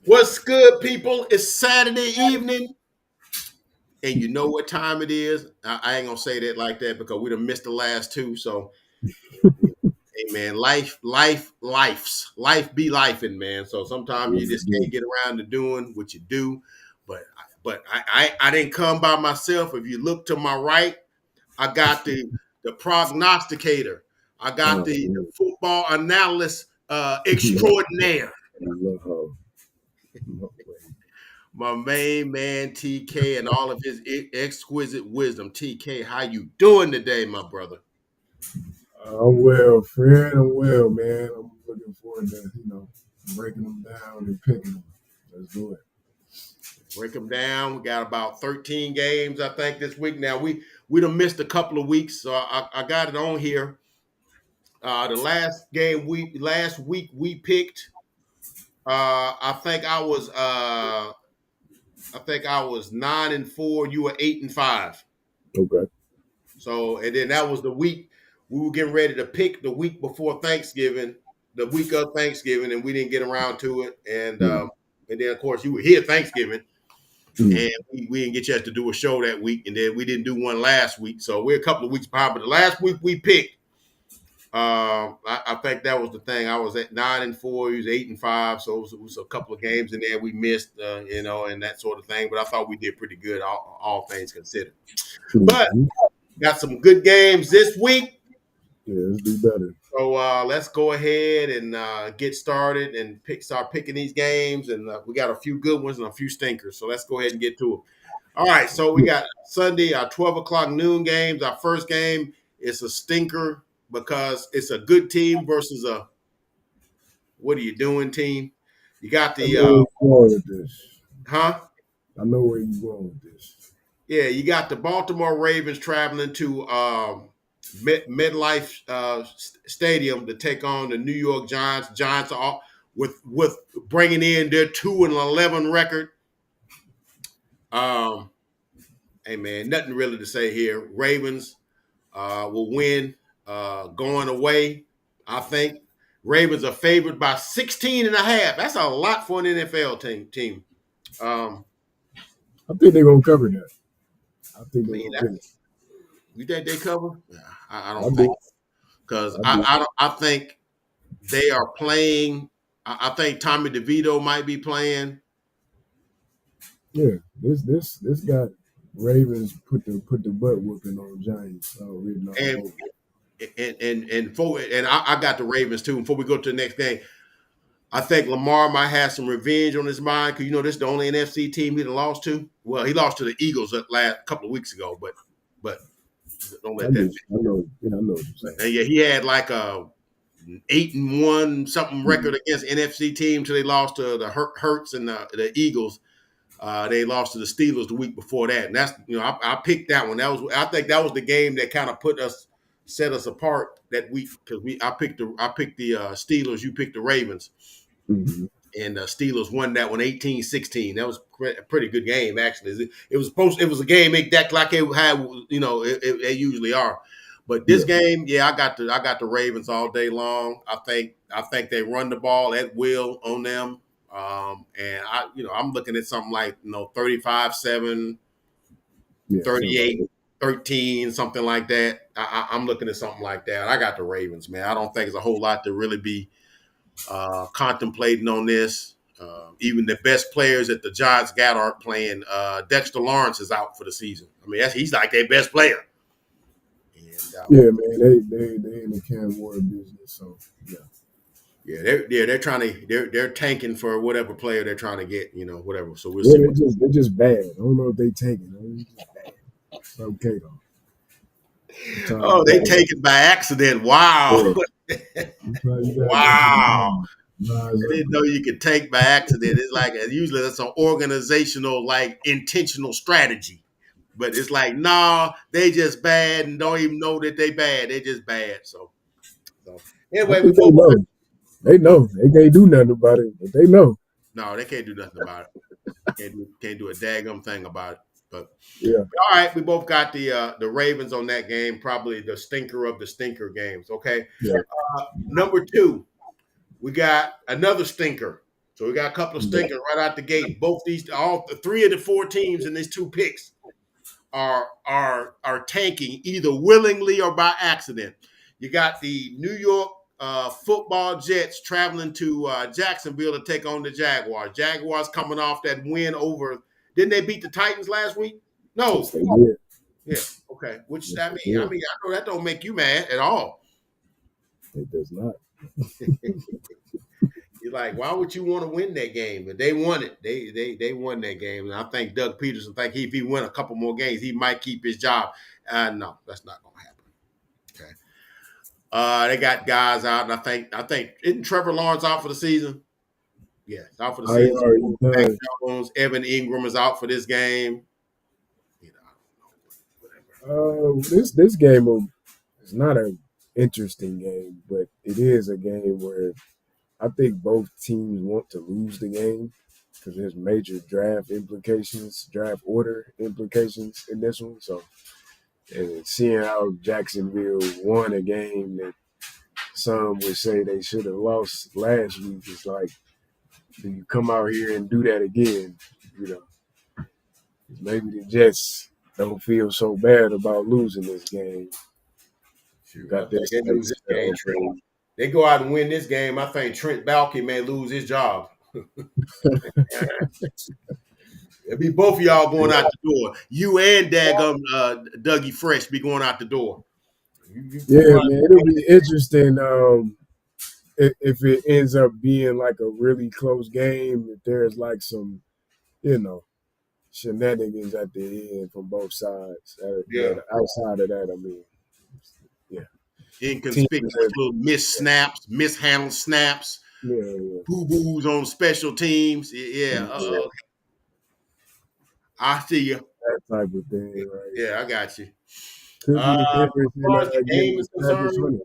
What's good, people? It's Saturday evening, and you know what time it is. I ain't gonna say that like that because we done missed the last two. So, hey man, life be lifing, man. So sometimes you Yes, just yes. can't get around to doing what you do. But I didn't come by myself. If you look to my right, I got the prognosticator. I got the Man. football analyst Love, extraordinaire. love how. No way. My main man TK and all of his exquisite wisdom. TK, how you doing today, my brother? I'm well, Fred. I'm well, man. I'm looking forward to breaking them down and picking them. Let's do it. Break them down. We got about 13 games, I think, this week. Now we done missed a couple of weeks, so I got it on here. The last week we picked. I think I was 9-4. You were 8-5. Okay. So, and then that was the week we were getting ready to pick the week before Thanksgiving, the week of Thanksgiving, and we didn't get around to it. And then of course you were here Thanksgiving, Mm. and we didn't get a chance to do a show that week, and then we didn't do one last week. So we're a couple of weeks behind. But the last week we picked, I think that was the thing. I was at 9-4. He was 8-5. So it was a couple of games in there we missed, and that sort of thing. But I thought we did pretty good, all things considered. But Mhm. got some good games this week. Yeah, let's do better. So let's go ahead and get started and start picking these games. And we got a few good ones and a few stinkers. So let's go ahead and get to them. All right. So we got Sunday, our 12 o'clock noon games. Our first game is a stinker because it's a good team versus a what are you doing team. You got I the, know where you're going with this. huh? I know where you're going with this. Yeah, you got the Baltimore Ravens traveling to MetLife Stadium to take on the New York Giants. Giants are with bringing in their 2-11 record. Um, hey man, nothing really to say here. Ravens will win going away. I think Ravens are favored by 16 and a half. That's a lot for an NFL team. Um, I think they're gonna cover that. I think I they're mean, gonna pick it. you think they cover? Yeah, I I don't think do. because I do. I think they are playing. I think Tommy DeVito might be playing, Yeah. This got Ravens put the butt whooping on Giants written all and over. I got the Ravens too. Before we go to the next game, I think Lamar might have some revenge on his mind because this is the only NFC team he done lost to. Well, he lost to the Eagles that last couple of weeks ago, but don't I let that. do. I know. Yeah, I know what you're saying. And yeah, he had like a 8-1 something record Mhm. against NFC teams till they lost to the Hurts and the Eagles. They lost to the Steelers the week before that, and that's I picked that one. I think that was the game that kind of set us apart that week because I picked the Steelers, you picked the Ravens, Mhm. and the Steelers won that one 18-16. That was a pretty good game actually. It was a game that like it had they usually are. But this Yeah. game, yeah, I got the Ravens all day long. I think they run the ball at will on them. And I'm looking at something like 35-7, Yeah. Something like that. 38-13, something like that. I'm looking at something like that. I got the Ravens, man. I don't think there's a whole lot to really be contemplating on this. Even the best players that the Giants got aren't playing. Dexter Lawrence is out for the season. I mean, he's like their best player. And Yeah, man. They in the Cam Ward business. So yeah. they're trying to they're tanking for whatever player they're trying to get, whatever. So we'll Yeah, see what. they're just bad. I don't know if they take it. They're just bad. It's okay though. Sometimes Oh, they take it by accident. Wow. yeah. Sometimes you gotta Wow. Nah, I didn't know you could tank by accident. It's like usually that's an organizational, like intentional strategy. But it's like, nah, they just bad and don't even know that they bad. They just bad. So I anyway, we think they both know. They know. They can't do nothing about it, but they know. no, they can't do nothing about it. Can't do a daggum thing about it. But Yeah. all right, we both got the Ravens on that game, probably the stinker of the stinker games. Okay, Yeah. number two, we got another stinker. So we got a couple of stinkers right out the gate. Both these, all three of the four teams in these two picks are tanking either willingly or by accident. You got the New York football Jets traveling to Jacksonville to take on the Jaguars. Jaguars coming off that win over. Didn't they beat the Titans last week? Yes, No. they did. Yeah. Okay. Which Yes, I they mean, I did. mean, I know that don't make you mad at all. It does not. You're like, why would you want to win that game? But they won it. They won that game. And I think Doug Peterson think if he win a couple more games, he might keep his job. No, that's not gonna happen. Okay. They got guys out, and I think isn't Trevor Lawrence out for the season? Yeah, out for the I season. already Mac done. Jones, Evan Ingram is out for this game. You know, I don't know, whatever. This game is not an interesting game, but it is a game where I think both teams want to lose the game because there's major draft order implications in this one. So, and seeing how Jacksonville won a game that some would say they should have lost last week is like, do you come out here and do that again? You know, maybe the Jets don't feel so bad about losing this game. Shoot, I Got think this they type lose this game, of Trent. They go out and win this game. I think Trent Baalke may lose his job. It'll be both of y'all going out the door. You and Daggum Dougie Fresh be going out the door. You Yeah, go out man, it'll be interesting if it ends up being like a really close game. If there's like some, you know, shenanigans at the end from both sides. yeah, But outside of that, I mean, yeah, teams inconspicuous that, little miss snaps, mishandled snaps, yeah, boo boos on special teams. Yeah, yeah, I see you. that type of thing, right? Yeah, I got you. Could be the difference As in far as the getting game is established concerned, winning.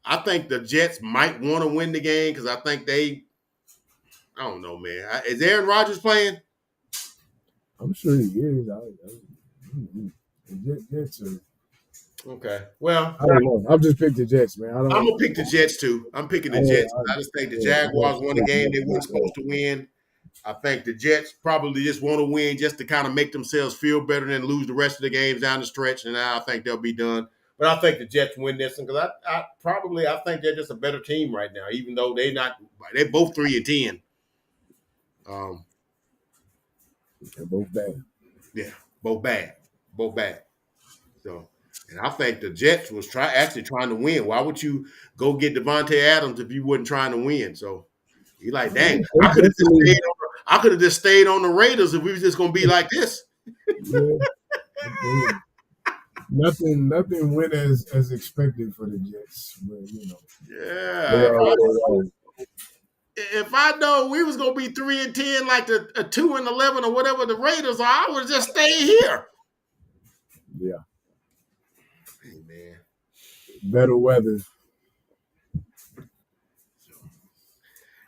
I think the Jets might want to win the game because I think I don't know, man. Is Aaron Rodgers playing? I'm sure he is. Mm-hmm. The Jets are, Okay. Well, I don't know. I've just picked the Jets, man. I'm gonna pick the Jets too. I'm picking the Jets. I just think the Jaguars won a game they weren't supposed to win. I think the Jets probably just want to win just to kind of make themselves feel better than lose the rest of the games down the stretch, and I think they'll be done. But I think the Jets win this one because I think they're just a better team right now, even though they're both 3-10. Um, They're both bad. yeah, both bad. So, and I think the Jets was actually trying to win. Why would you go get Devontae Adams if you wasn't trying to win? So you like, dang, I could have just stayed on the Raiders if we was just gonna be like this. Yeah, nothing went as expected for the Jets, but you know they Yeah. are what they are. If I know we was gonna be 3-10, like the 2-11 or whatever the Raiders are, I would just stay here. Yeah, Hey man. better weather.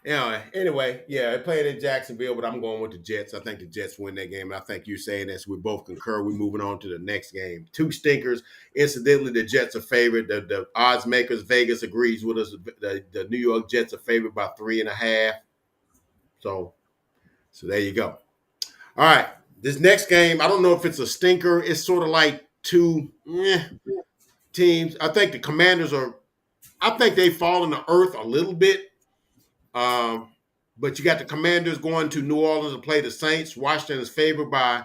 Yeah. Anyway, yeah, I played in Jacksonville, but I'm going with the Jets. I think the Jets win that game. And I think you're saying this. We both concur. We're moving on to the next game. Two stinkers. Incidentally, the Jets are favored. The odds makers, Vegas agrees with us. The New York Jets are favored by 3.5. So there you go. All right. This next game, I don't know if it's a stinker. It's sort of like two teams. I think the Commanders I think they've fallen to earth a little bit. But you got the Commanders going to New Orleans to play the Saints. Washington is favored by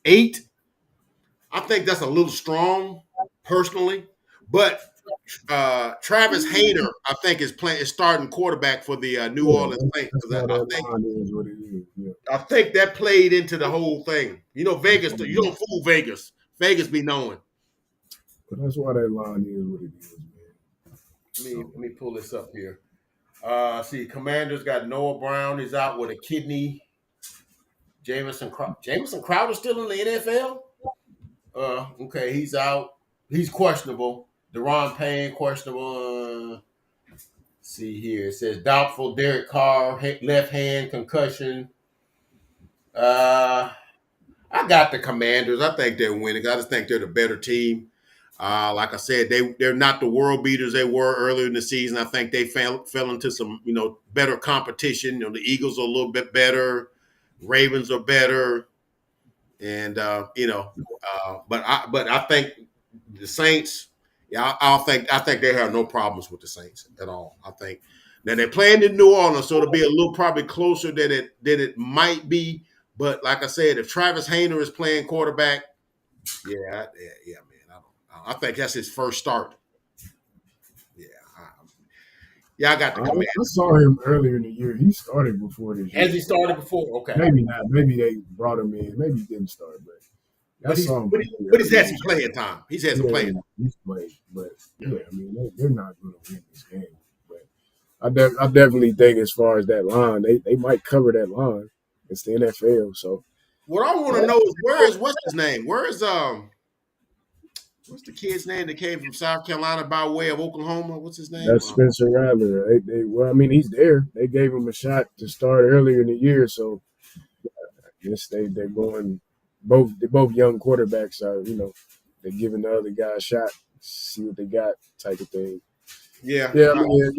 8. I think that's a little strong, personally. But Travis Hayner, I think, is starting quarterback for the New Orleans Saints. That's how that line is what it is. Yeah. I think that played into the whole thing. You know, Vegas, you don't fool Vegas. Vegas be knowing. But that's why that line is what it is, man. Let me pull this up here. See, Commanders got Noah Brown. He's out with a kidney. Jamison Crowder still in the NFL? Okay, he's out. He's questionable. Deron Payne questionable. See here, it says doubtful. Derek Carr left hand concussion. I got the Commanders. I think they're winning. I just think they're the better team. Like I said, they're not the world beaters they were earlier in the season. I think they fell into some better competition. The Eagles are a little bit better, Ravens are better, and but I think the Saints. Yeah, I think they have no problems with the Saints at all. I think now they're playing in New Orleans, so it'll be a little probably closer than it might be. But like I said, if Travis Hayner is playing quarterback, yeah, man. I think that's his first start. I got the Commanders. I saw him earlier in the year. He started before this year. Has he started before? Okay. Maybe not. Maybe they brought him in. Maybe he didn't start, but he's had some playing time. He's had some playing time. He's played, but I mean, they're not going to win this game. But I definitely think as far as that line, they might cover that line. It's the NFL, so. What I want to know is what's his name? Where is what's the kid's name that came from South Carolina by way of Oklahoma? What's his name? That's Spencer Rattler. Well, I mean, he's there. They gave him a shot to start earlier in the year, so I guess they're going. They're both young quarterbacks are, they're giving the other guy a shot, see what they got, type of thing. Yeah. I mean,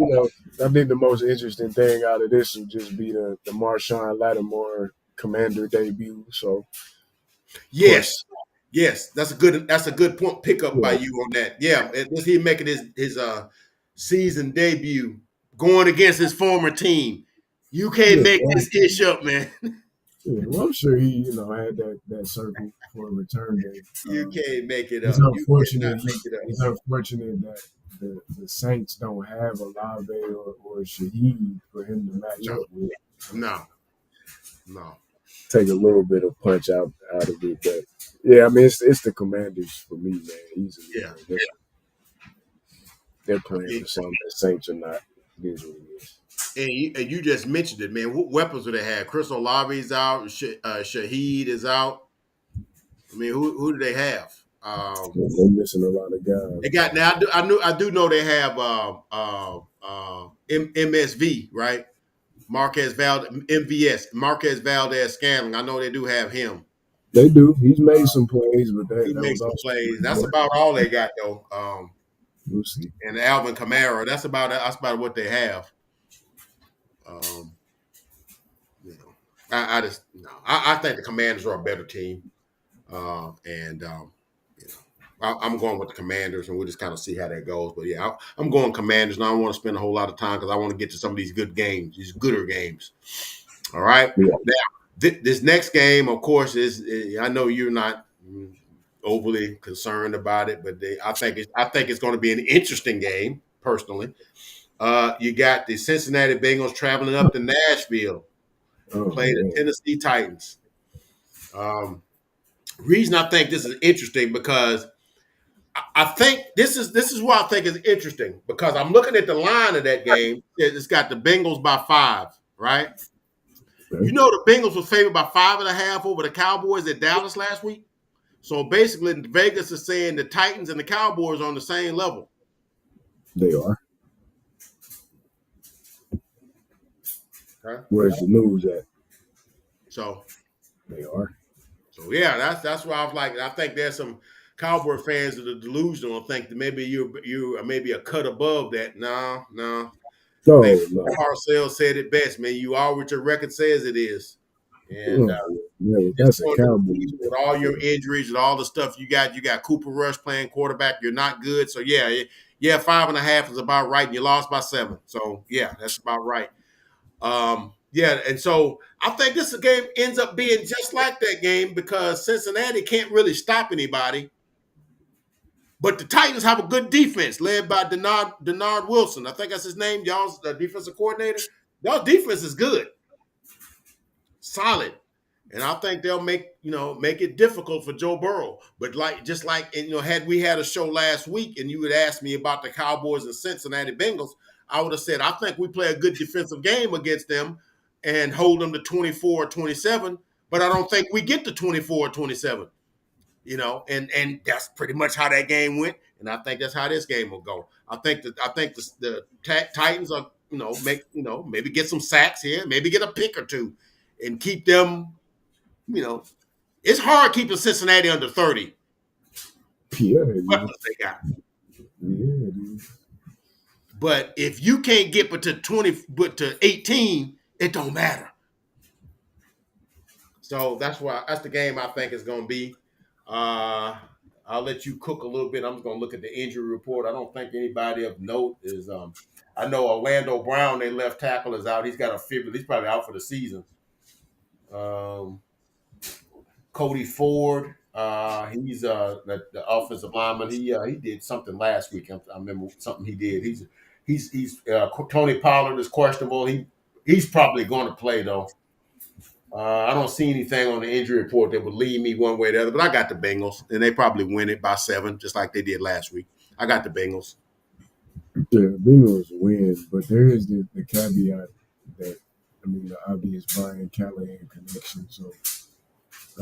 I think the most interesting thing out of this will just be the Marshawn Lattimore Commander debut. So, yes, that's a good point pickup by you on that. Yeah, he making his season debut going against his former team. You can't make this ish up, man. Yeah, well, I'm sure he, had that circle for a return day. You can't make it up. It's unfortunate that the Saints don't have Olave or Shaheed for him to match up with. No. Take a little bit of punch out of it, but yeah, I mean it's the Commanders for me, man. Easily. Yeah. They're playing for something the Saints are not. It is what it is. And you just mentioned it, man. What weapons do they have? Chris Olave's out. Shaheed is out. I mean, who do they have? They're missing a lot of guys. They got now. I do know they have MSV, right? Marquez Valdez Scantling. I know they do have him. They do. He's made some plays, but he made some plays. That's about all they got, though. We'll see. And Alvin Kamara. That's about what they have. I think the Commanders are a better team, I'm going with the Commanders, and we'll just kind of see how that goes. But yeah, I'm going Commanders, and I don't want to spend a whole lot of time because I want to get to some of these good games, these gooder games. All right. Yeah. Now, this next game, of course, is I know you're not overly concerned about it, but I think it's going to be an interesting game. Personally, you got the Cincinnati Bengals traveling up to Nashville, play the Tennessee Titans. Reason I think this is interesting because I think this is why I think it's interesting because I'm looking at the line of that game. It's got the Bengals by 5, right? You know the Bengals were favored by 5.5 over the Cowboys at Dallas last week. So basically, Vegas is saying the Titans and the Cowboys are on the same level. They are. Okay. Where's the news at? So they are. So yeah, that's why I was like, I think there's some Cowboy fans that are delusional and think that maybe you maybe a cut above that. No. Parcells said it best, man. You are what your record says it is. And that's a Cowboy. With all your injuries and all the stuff you got Cooper Rush playing quarterback. You're not good. So yeah, 5.5 is about right. And you lost by 7. So yeah, that's about right. And so I think this game ends up being just like that game because Cincinnati can't really stop anybody. But the Titans have a good defense led by Denard Wilson. I think that's his name, y'all's defensive coordinator. Y'all's defense is good. Solid. And I think they'll make it difficult for Joe Burrow. But had we had a show last week and you had asked me about the Cowboys and Cincinnati Bengals, I would have said I think we play a good defensive game against them and hold them to 24 or 27. But I don't think we get to 24 or 27. And that's pretty much how that game went. And I think that's how this game will go. I think the Titans are maybe get some sacks here, maybe get a pick or two, and keep them. It's hard keeping Cincinnati under 30. Yeah, Weapons they got. yeah. But if you can't get but to 18, it don't matter. So that's the game I think is going to be. I'll let you cook a little bit. I'm just going to look at the injury report. I don't think anybody of note is. I know Orlando Brown, their left tackle, is out. He's got a fibula. He's probably out for the season. Cody Ford, he's the offensive lineman. He did something last week. I remember something he did. He's Tony Pollard is questionable. He's probably going to play though. I don't see anything on the injury report that would lead me one way or the other, but I got the Bengals, and they probably win it by 7, just like they did last week. I got the Bengals. Yeah, the Bengals win, but there is the caveat that, the obvious Brian Callahan connection. So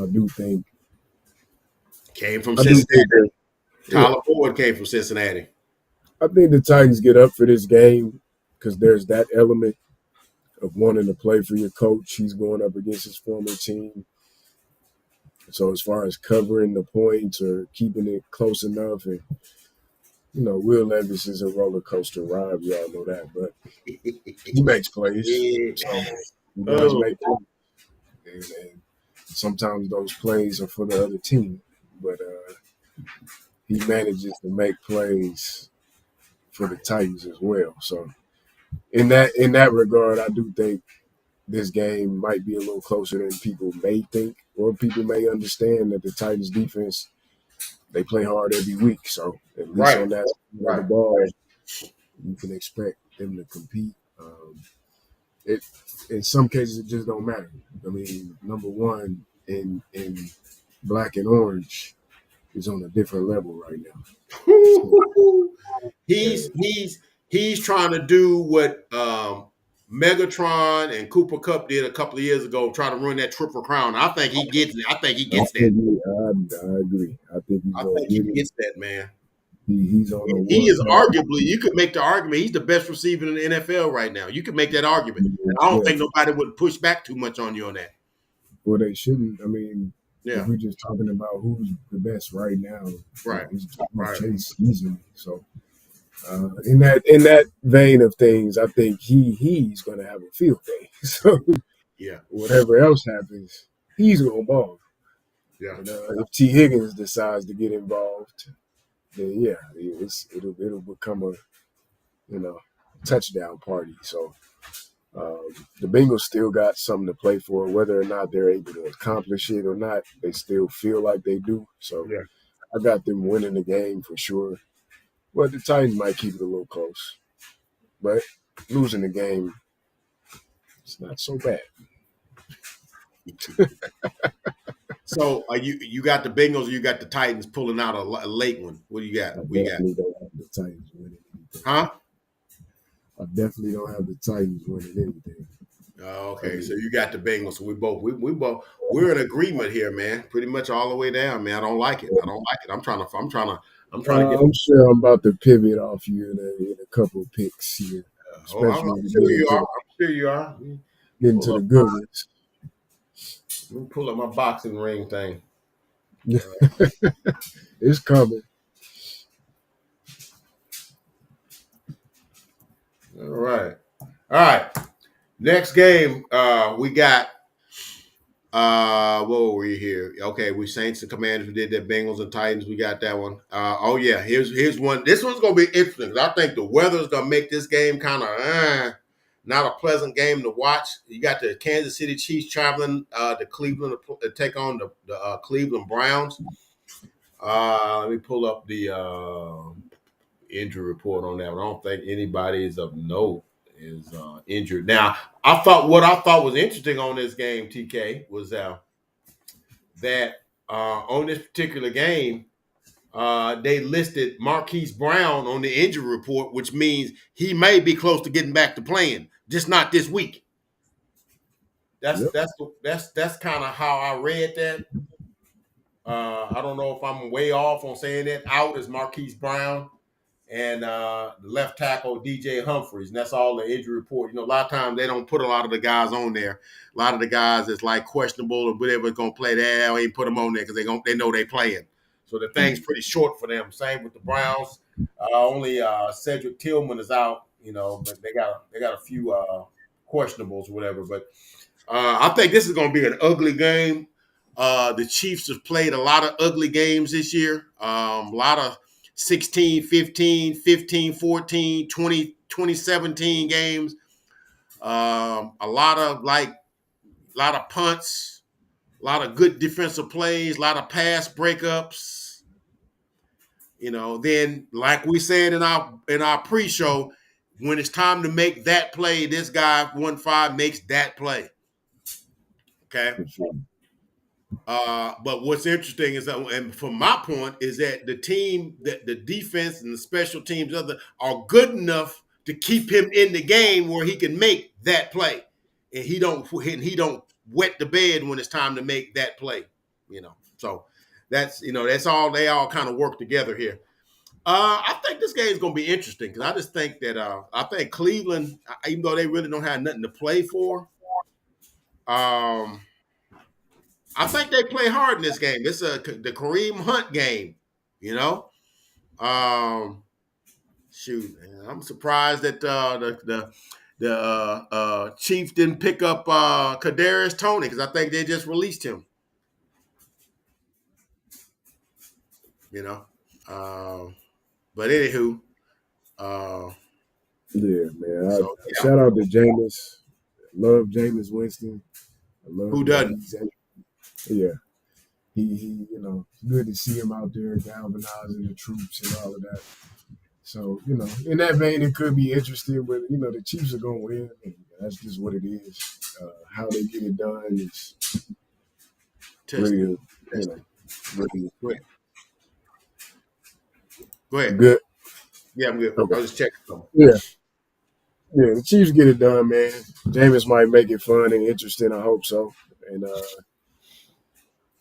I do think came from Cincinnati. Tyler Ford came from Cincinnati. I think the Titans get up for this game because there's that element of wanting to play for your coach. He's going up against his former team. So as far as covering the points or keeping it close enough, and Will Levis is a roller coaster ride. We all know that, but he makes plays. So he does make plays. And sometimes those plays are for the other team, but he manages to make plays for the Titans as well. So in that regard, I do think this game might be a little closer than people may think, or people may understand that the Titans defense, they play hard every week. So at least on that side of the ball, you can expect them to compete. In some cases, it just don't matter. Number one in black and orange is on a different level right now. He's trying to do what Megatron and Cooper Kupp did a couple of years ago, trying to run that triple crown. I think he gets it. I think he gets that. I agree. I think he gets that, man. He's on. He is arguably. You could make the argument he's the best receiver in the NFL right now. You could make that argument. And I don't think nobody would push back too much on you on that. Well, they shouldn't. If we're just talking about who's the best right now, it's Chase easily. So, in that vein of things, I think he's going to have a field day. So, whatever else happens, he's going to ball. Yeah. And, if T. Higgins decides to get involved, then it'll become a touchdown party. So. The Bengals still got something to play for. Whether or not they're able to accomplish it or not, they still feel like they do. So I got them winning the game for sure. Well, the Titans might keep it a little close. But losing the game, it's not so bad. So you got the Bengals or you got the Titans pulling out a late one? What do you got? I definitely don't have the Titans winning anything. Huh? I definitely don't have the Titans winning anything. Oh, okay. So you got the Bengals. So we're in agreement here, man. Pretty much all the way down, man. I don't like it. I'm trying to get. I'm sure I'm about to pivot off you in a couple of picks here. I'm sure you are. Getting to the good ones. Let me pull up my boxing ring thing. It's coming. All right. Next game, we got. What were we here? Okay, we Saints and Commanders. We did that. Bengals and Titans. We got that one. Here's one. This one's gonna be interesting. I think the weather's gonna make this game kind of not a pleasant game to watch. You got the Kansas City Chiefs traveling to Cleveland to take on the Cleveland Browns. Let me pull up the injury report on that one. I don't think anybody is of note is injured. Now, what I thought was interesting on this game, TK, was that on this particular game, they listed Marquise Brown on the injury report, which means he may be close to getting back to playing, just not this week. That's Yep. that's kind of how I read that. I don't know if I'm way off on saying that. Out is Marquise Brown and the left tackle DJ Humphries, and that's all the injury report. You know, a lot of times they don't put a lot of the guys on there. A lot of the guys that's like questionable or whatever going to play there, they ain't put them on there because they know they playing. So the thing's pretty short for them. Same with the Browns. Only Cedric Tillman is out. You know, but they got a few questionables or whatever. But I think this is going to be an ugly game. The Chiefs have played a lot of ugly games this year. A lot of 16, 15, 15, 14, 20, 2017 games. A lot of punts, a lot of good defensive plays, a lot of pass breakups. You know, then like we said in our pre-show, when it's time to make that play, this guy 1-5 makes that play. Okay. But what's interesting is that, and from my point, is that the team, that the defense and the special teams other are good enough to keep him in the game where he can make that play, and he don't wet the bed when it's time to make that play. You know, so that's all. They all kind of work together here. I think this game is going to be interesting because I just think that I think Cleveland, even though they really don't have nothing to play for, I think they play hard in this game. This is the Kareem Hunt game, you know. Shoot, man, I'm surprised that the Chiefs didn't pick up Kadarius Toney because I think they just released him. You know, but anywho, yeah, man. Shout out to Jameis. Love Jameis Winston. I love who doesn't? Yeah. He, you know, it's good to see him out there galvanizing the troops and all of that. So, you know, in that vein, it could be interesting, but, you know, the Chiefs are going to win. And that's just what it is. How they get it done is really, you know, really Go ahead. Good. Yeah, I'm good. Okay. I was just checking something. Yeah. Yeah, the Chiefs get it done, man. Jameis might make it fun and interesting. I hope so. And,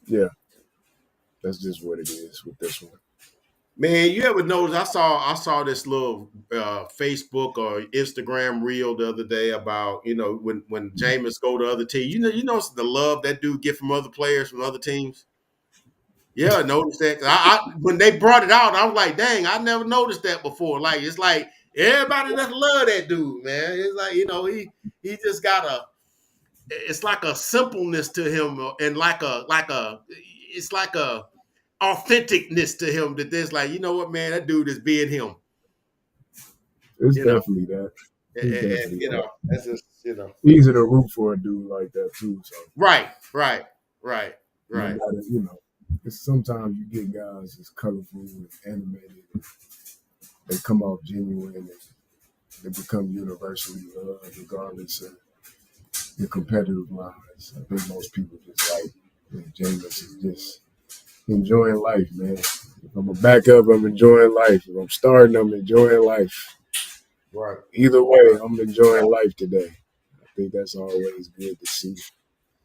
yeah, that's just what it is with this one. Man, you ever notice? I saw this little Facebook or Instagram reel the other day about, you know, when Jameis go to other teams. You know the love that dude get from other players from other teams. Yeah, I noticed that. I when they brought it out, I was like, dang, I never noticed that before. Like it's like everybody just love that dude, man. It's like, you know, he just got it's like a simpleness to him and it's like a authenticness to him that there's like, you know what, man, that dude is being him. It's definitely that. And you know, that's just, you know, easy to root for a dude like that too. So right. You know, sometimes you get guys that's colorful and animated, and they come off genuine and they become universally loved regardless of the competitive lines. I think most people just like Jameis is just enjoying life, man. If I'm a backup, I'm enjoying life. If I'm starting, I'm enjoying life. Right. Either way, I'm enjoying life today. I think that's always good to see.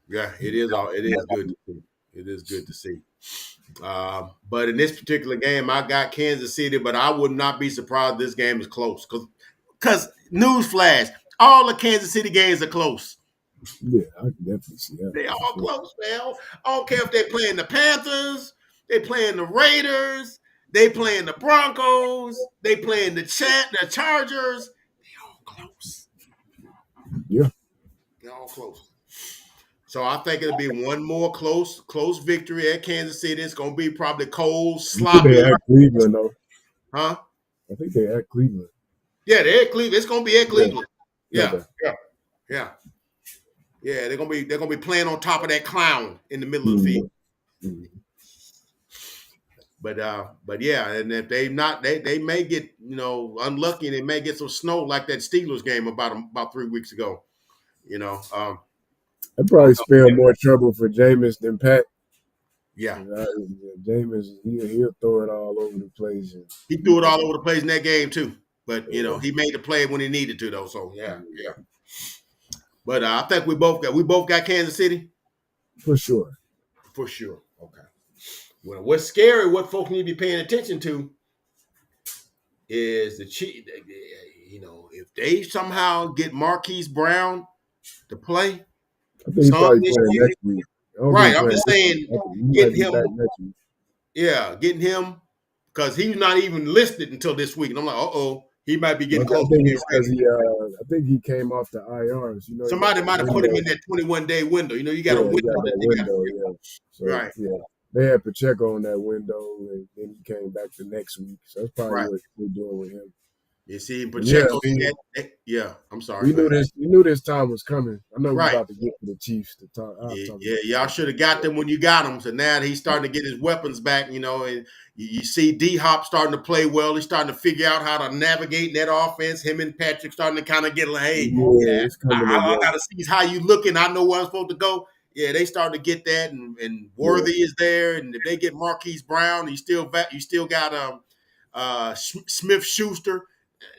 Yeah, it is good to see. It is good to see. But in this particular game, I got Kansas City, but I would not be surprised this game is close. Because newsflash, all the Kansas City games are close. Yeah, I can definitely see that. They all close, man. I don't care if they're playing the Panthers, they playing the Raiders, they playing the Broncos, they playing the Chargers. They all close. Yeah. They're all close. So I think it'll be one more close victory at Kansas City. It's going to be probably cold, sloppy. They at Cleveland, though. Huh? I think they're at Cleveland. Yeah, they're at Cleveland. It's going to be at Cleveland. Yeah. Okay. Yeah, they're gonna be playing on top of that clown in the middle of the field. Mm-hmm. But yeah, and if they not, they may get, you know, unlucky and they may get some snow like that Steelers game about 3 weeks ago. You know, I'd probably spell more trouble for Jameis than Pat. Yeah. Jameis, he'll throw it all over the place. And, He threw it all over the place in that game too. But yeah, he made the play when he needed to though. So yeah, yeah, yeah. But I think we both got Kansas City for sure. for sure. Okay. Well, what's scary, what folks need to be paying attention to is the Chief. If they somehow get Marquise Brown to play I think he some probably this playing year, next week. I don't think right? he's I'm playing just this week. saying, I think he might getting be back him, next week. yeah, getting him because he's not even listed until this week, and I'm like, he might be Well, getting I close to think being it's ready. because I think he came off the IRs. You got Somebody that might have put him window. in that 21-day window. You got Yeah, a he window got that that they got. window. Yeah. So Right, yeah, they had Pacheco on that window, and then he came back the next week. So that's probably right. what they're doing with him. You see, But yeah, Pacheco I mean, said, yeah. I'm sorry. we Go knew ahead. this. We knew this time was coming. I know we're Right. about to get to the Chiefs to talk. I'll Yeah, talk yeah, about y'all that. should have got them when you got them. So now he's starting to get his weapons back, and you see D Hop starting to play well. He's starting to figure out how to navigate that offense. Him and Patrick starting to kind of get like, hey, Yeah, it's coming I together. got to see how you looking. I know where I'm supposed to go. Yeah, they starting to get that, and Yeah, Worthy is there, and if they get Marquise Brown, you still got Smith Schuster.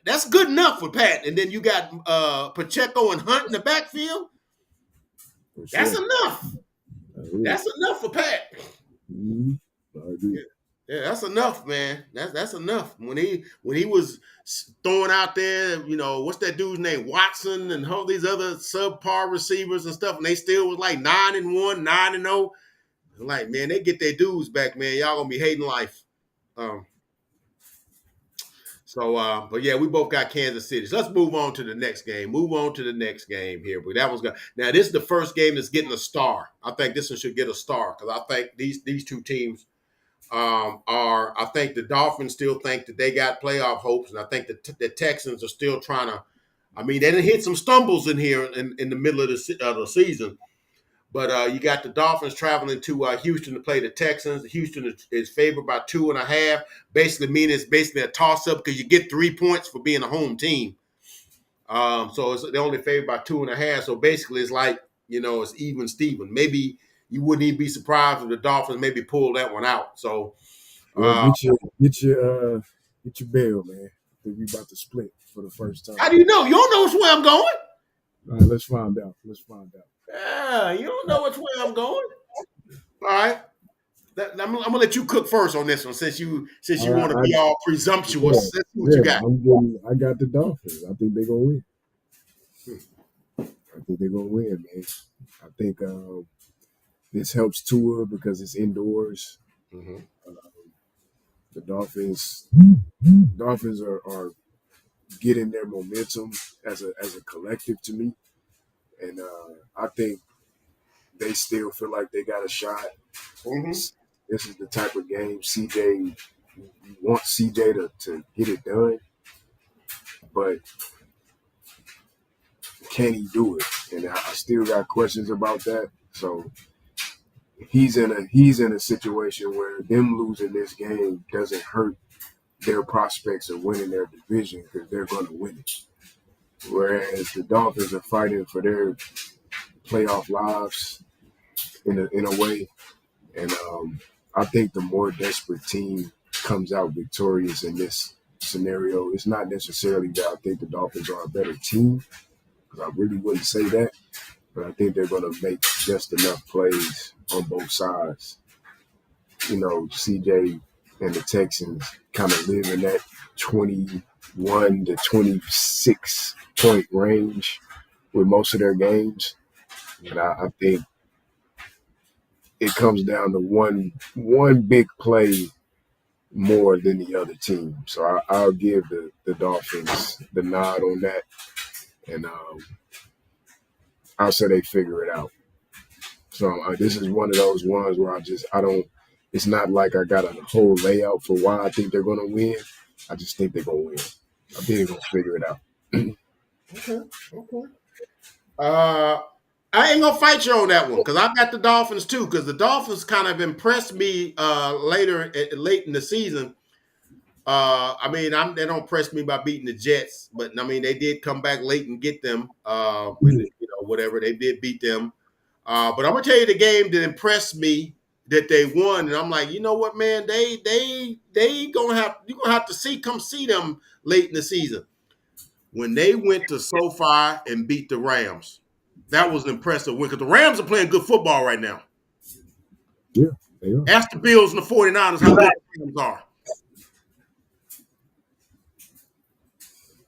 That's good enough for Pat. And then you got Pacheco and Hunt in the backfield. for That's sure. enough. That That's is. enough for Pat. Mm-hmm. I agree. Yeah, that's enough, man. That's enough. When he was throwing out there, what's that dude's name, Watson, and all these other subpar receivers and stuff, and they still was like 9-1, 9-0. Like, man, they get their dudes back, man. Y'all gonna be hating life. Um, but yeah, we both got Kansas City. So let's move on to the next game. Move on to the next game here. But that was good. Now this is the first game that's getting a star. I think this one should get a star because I think these two teams I think the Dolphins still think that they got playoff hopes, and I think the Texans are still trying to. I mean, they didn't hit some stumbles in here in the middle of the season, but you got the Dolphins traveling to Houston to play the Texans. Houston is favored by 2.5, basically meaning it's basically a toss up because you get 3 points for being a home team. So they're only favored by 2.5. So basically, it's like it's even Steven. Maybe you wouldn't even be surprised if the Dolphins maybe pull that one out. So. Well, Uh, get your bail, man. I think we about to split for the first time. How do you know? You don't know which way I'm going. All right, let's find out. Let's find out. Yeah, you don't know which way I'm going. All right. I'm gonna let you cook first on this one since you All want to right, be all yeah, presumptuous. Let's see what you yeah. got. I got the Dolphins. I think they're gonna win. I think they're gonna win, man. I think this helps Tua because it's indoors. Mm-hmm. The Dolphins are getting their momentum as a collective to me, and I think they still feel like they got a shot. Mm-hmm. This is the type of game CJ, you want CJ to get it done, but can he do it? And I still got questions about that. So he's in a situation where them losing this game doesn't hurt their prospects of winning their division because they're going to win it. Whereas the Dolphins are fighting for their playoff lives in a way, and I think the more desperate team comes out victorious in this scenario. It's not necessarily that I think the Dolphins are a better team, because I really wouldn't say that, but I think they're going to make just enough plays on both sides. CJ and the Texans kind of live in that 21 to 26 point range with most of their games. And I think it comes down to one big play more than the other team. So I'll give the Dolphins the nod on that. And I'll say they figure it out. So this is one of those ones where I don't, it's not like I got a whole layout for why I think they're going to win. I just think they're going to win. I think they're going to figure it out. Okay. Okay. Uh, I ain't gonna fight you on that one because I got the Dolphins too. Because the Dolphins kind of impressed me late in the season. I mean, they don't impress me by beating the Jets, but I mean they did come back late and get them. Whatever they did beat them. But I'm gonna tell you the game that impressed me that they won, and I'm like, you know what, man, they gonna have you gonna have to come see them late in the season. When they went to SoFi and beat the Rams, that was an impressive win because the Rams are playing good football right now. Yeah, they are. Ask the Bills and the 49ers how good the Rams are.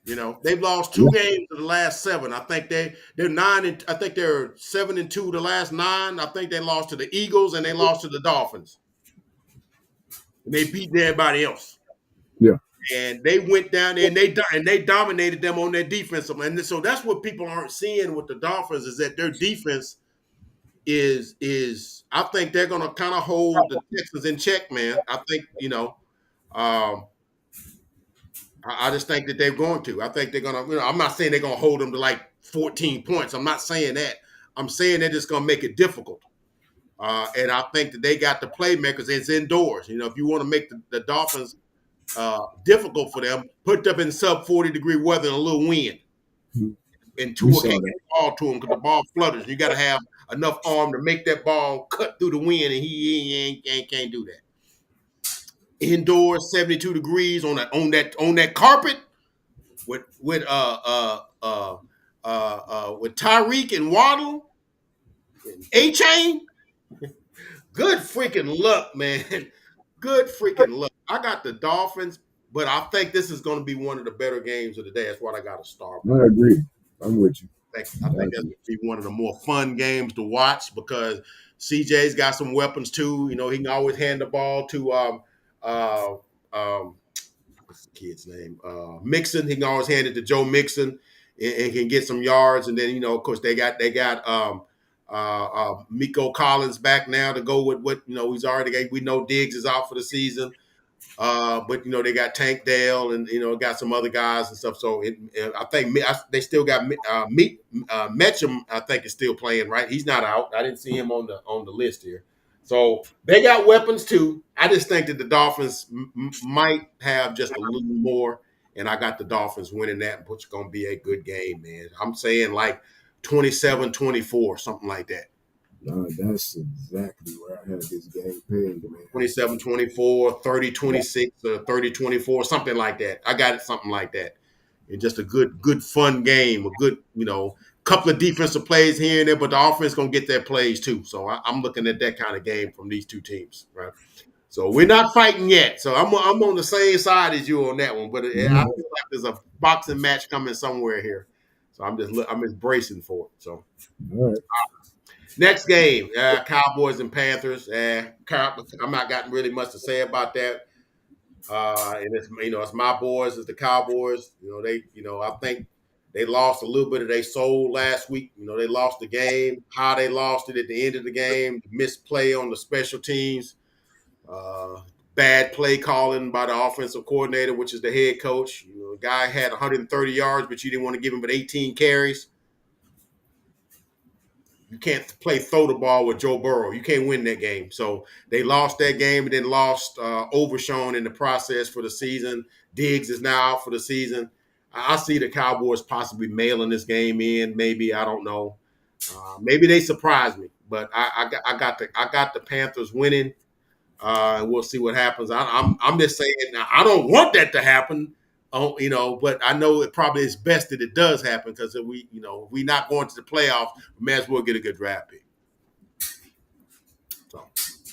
You know, they've lost 2 games of the last 7. I think they're 9 and I think they're 7-2 the last 9. I think they lost to the Eagles and they lost to the Dolphins. And they beat everybody else. Yeah. And they went down there and they dominated them on their defensive. And so that's what people aren't seeing with the Dolphins is that their defense is I think they're gonna kind of hold the Texans in check, man. I think, I just think that they're going to. I think they're going to, I'm not saying they're going to hold them to like 14 points. I'm not saying that. I'm saying they're just going to make it difficult. And I think that they got the playmakers. It's indoors. If you want to make the Dolphins difficult for them, put them in sub 40-degree weather and a little wind. And Tua can't get the ball to him because the ball flutters. You got to have enough arm to make that ball cut through the wind, and he can't do that. Indoors, 72 degrees on that carpet with Tyreek and Waddle and A-Chain. Good freaking luck, man. Good freaking luck. I got the Dolphins, but I think this is going to be one of the better games of the day. That's what I got to start with. I agree. I'm with you. I think that's going to be one of the more fun games to watch because CJ's got some weapons too. He can always hand the ball to what's the kid's name? Mixon. He can always hand it to Joe Mixon and can get some yards. And then, of course, they got Miko Collins back now to go with what, he's already – we know Diggs is out for the season. But, they got Tank Dell and, got some other guys and stuff. So I think they still got Metcham, I think, is still playing, right? He's not out. I didn't see him on the list here. So they got weapons too. I just think that the Dolphins might have just a little more, and I got the Dolphins winning that, which is going to be a good game, man. I'm saying like 27-24, something like that. No, that's exactly where I had this game pegged, man. 27-24, 30-26, or 30-24, something like that. I got it something like that. It's just a good fun game, a good, couple of defensive plays here and there, but the offense going to get their plays too. So I'm looking at that kind of game from these two teams, right? So we're not fighting yet. So I'm on the same side as you on that one, but I feel like there's a boxing match coming somewhere here. So I'm just bracing for it. So all right. Next game, Cowboys and Panthers. I'm not got really much to say about that. And it's my boys, it's the Cowboys. I think they lost a little bit of their soul last week. They lost the game. How they lost it at the end of the game, missed play on the special teams, bad play calling by the offensive coordinator, which is the head coach. The guy had 130 yards, but you didn't want to give him but 18 carries. You can't throw the ball with Joe Burrow. You can't win that game. So they lost that game and then lost Overshown in the process for the season. Diggs is now out for the season. I see the Cowboys possibly mailing this game in. Maybe, I don't know. Maybe they surprise me, but I got the Panthers winning, and we'll see what happens. I'm just saying I don't want that to happen. But I know it probably is best that it does happen because if we not going to the playoffs, we may as well get a good draft pick. So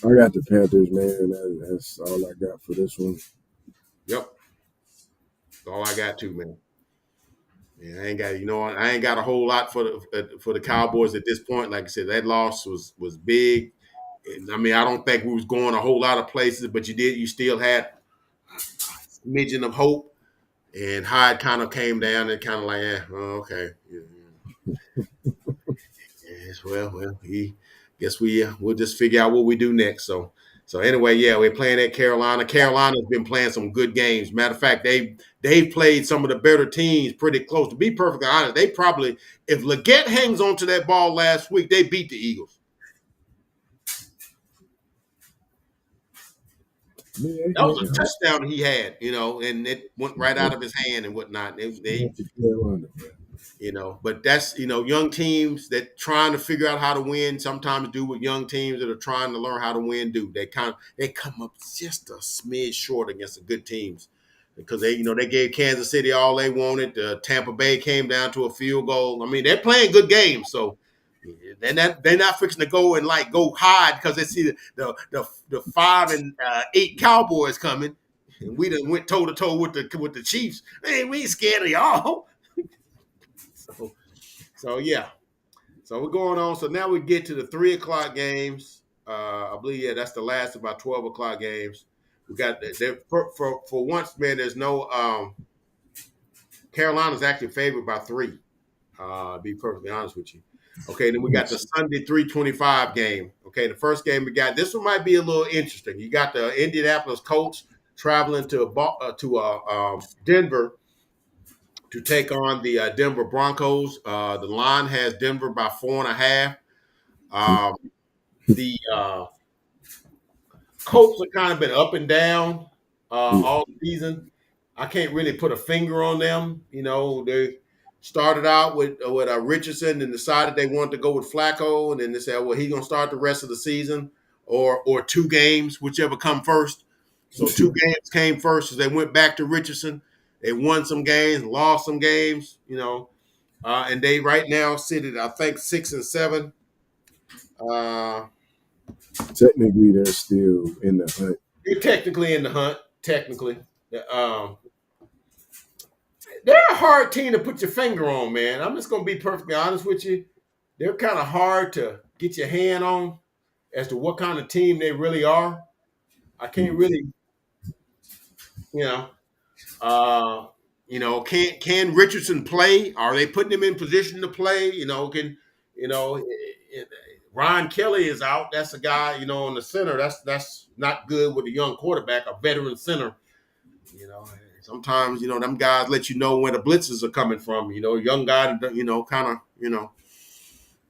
I got the Panthers, man. That's all I got for this one. Yep, that's all I got too, man. Yeah, I ain't got a whole lot for the Cowboys at this point. Like I said, that loss was big. And, I don't think we was going a whole lot of places, but you still had a smidgen of hope. And Hyde kind of came down and kind of like, okay. Yeah. Yes, well, we'll just figure out what we do next. So anyway, yeah, we're playing at Carolina. Carolina's been playing some good games. Matter of fact, they've played some of the better teams pretty close. To be perfectly honest, they probably, if Leggett hangs on to that ball last week, they beat the Eagles. That was a touchdown he had, and it went right out of his hand and whatnot. But that's young teams that trying to figure out how to win sometimes do what young teams that are trying to learn how to win do. They come up just a smidge short against the good teams because they gave Kansas City all they wanted. Tampa Bay came down to a field goal. I mean, they're playing good games, so they're not fixing to go and go hide because they see the 5-8 Cowboys coming, and we done went toe to toe with the Chiefs. Man, we ain't scared of y'all. So yeah. So we're going on. So now we get to the 3 o'clock games. I believe that's the last of our 12 o'clock games. We got for once, man. There's no Carolina's actually favored by 3. To be perfectly honest with you. Okay, then we got the Sunday 3:25 game. Okay, the first game we got. This one might be a little interesting. You got the Indianapolis Colts traveling to Denver to take on the Denver Broncos. The line has Denver by 4.5. The Colts have kind of been up and down all season. I can't really put a finger on them. They started out with Richardson and decided they wanted to go with Flacco, and then they said, well, he's going to start the rest of the season or 2 games, whichever come first. So 2 games came first as they went back to Richardson. They won some games, lost some games, and they right now sit at, I think, 6-7. Technically, they're still in the hunt. You're technically in the hunt. Technically, um, they're a hard team to put your finger on, man. I'm just gonna be perfectly honest with you. They're kind of hard to get your hand on as to what kind of team they really are. I can't really, you know, can Richardson play? Are they putting him in position to play? You know, Ron Kelly is out. That's a guy, on the center. That's not good with a young quarterback, a veteran center. Sometimes them guys let you know when the blitzes are coming from. Young guy, kind of,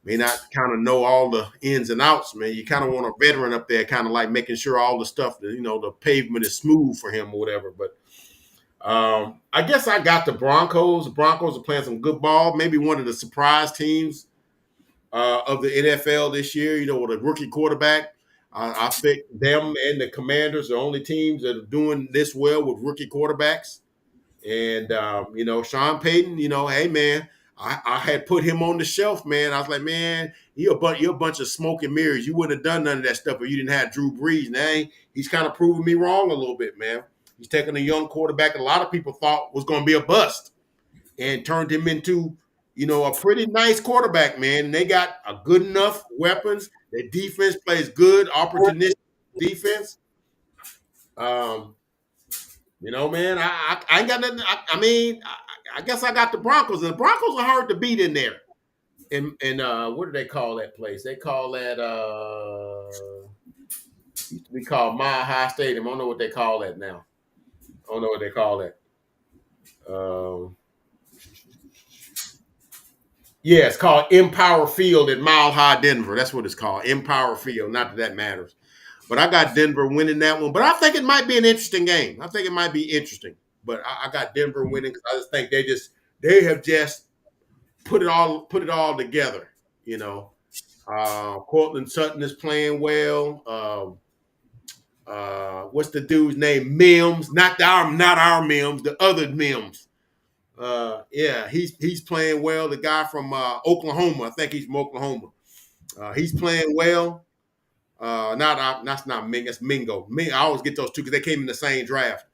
may not kind of know all the ins and outs, man. You kind of want a veteran up there, kind of like making sure all the stuff, that, the pavement is smooth for him or whatever. But I guess I got the Broncos. The Broncos are playing some good ball. Maybe one of the surprise teams of the NFL this year, with a rookie quarterback. I think them and the Commanders are the only teams that are doing this well with rookie quarterbacks. And, Sean Payton, hey, man, I had put him on the shelf, man. I was like, man, you're a bunch of smoke and mirrors. You wouldn't have done none of that stuff if you didn't have Drew Brees. Now he's kind of proving me wrong a little bit, man. He's taking a young quarterback a lot of people thought was going to be a bust and turned him into, a pretty nice quarterback, man. And they got a good enough weapons. Their defense plays good, opportunistic defense. Man, I ain't got nothing. I guess I got the Broncos, and the Broncos are hard to beat in there. And what do they call that place? They call that used to be called Mile High Stadium. I don't know what they call that now. I don't know what they call that. Yeah, it's called Empower Field at Mile High, Denver. That's what it's called, Empower Field. Not that matters. But I got Denver winning that one. But I think it might be an interesting game. I think it might be interesting. But I got Denver winning because I just think they have just put it all together. Cortland Sutton is playing well. What's the dude's name? Mims, not our Mims, the other Mims. Yeah, he's playing well. The guy from Oklahoma, I think he's from Oklahoma. He's playing well. That's not Ming. That's Mingo. I always get those two because they came in the same draft.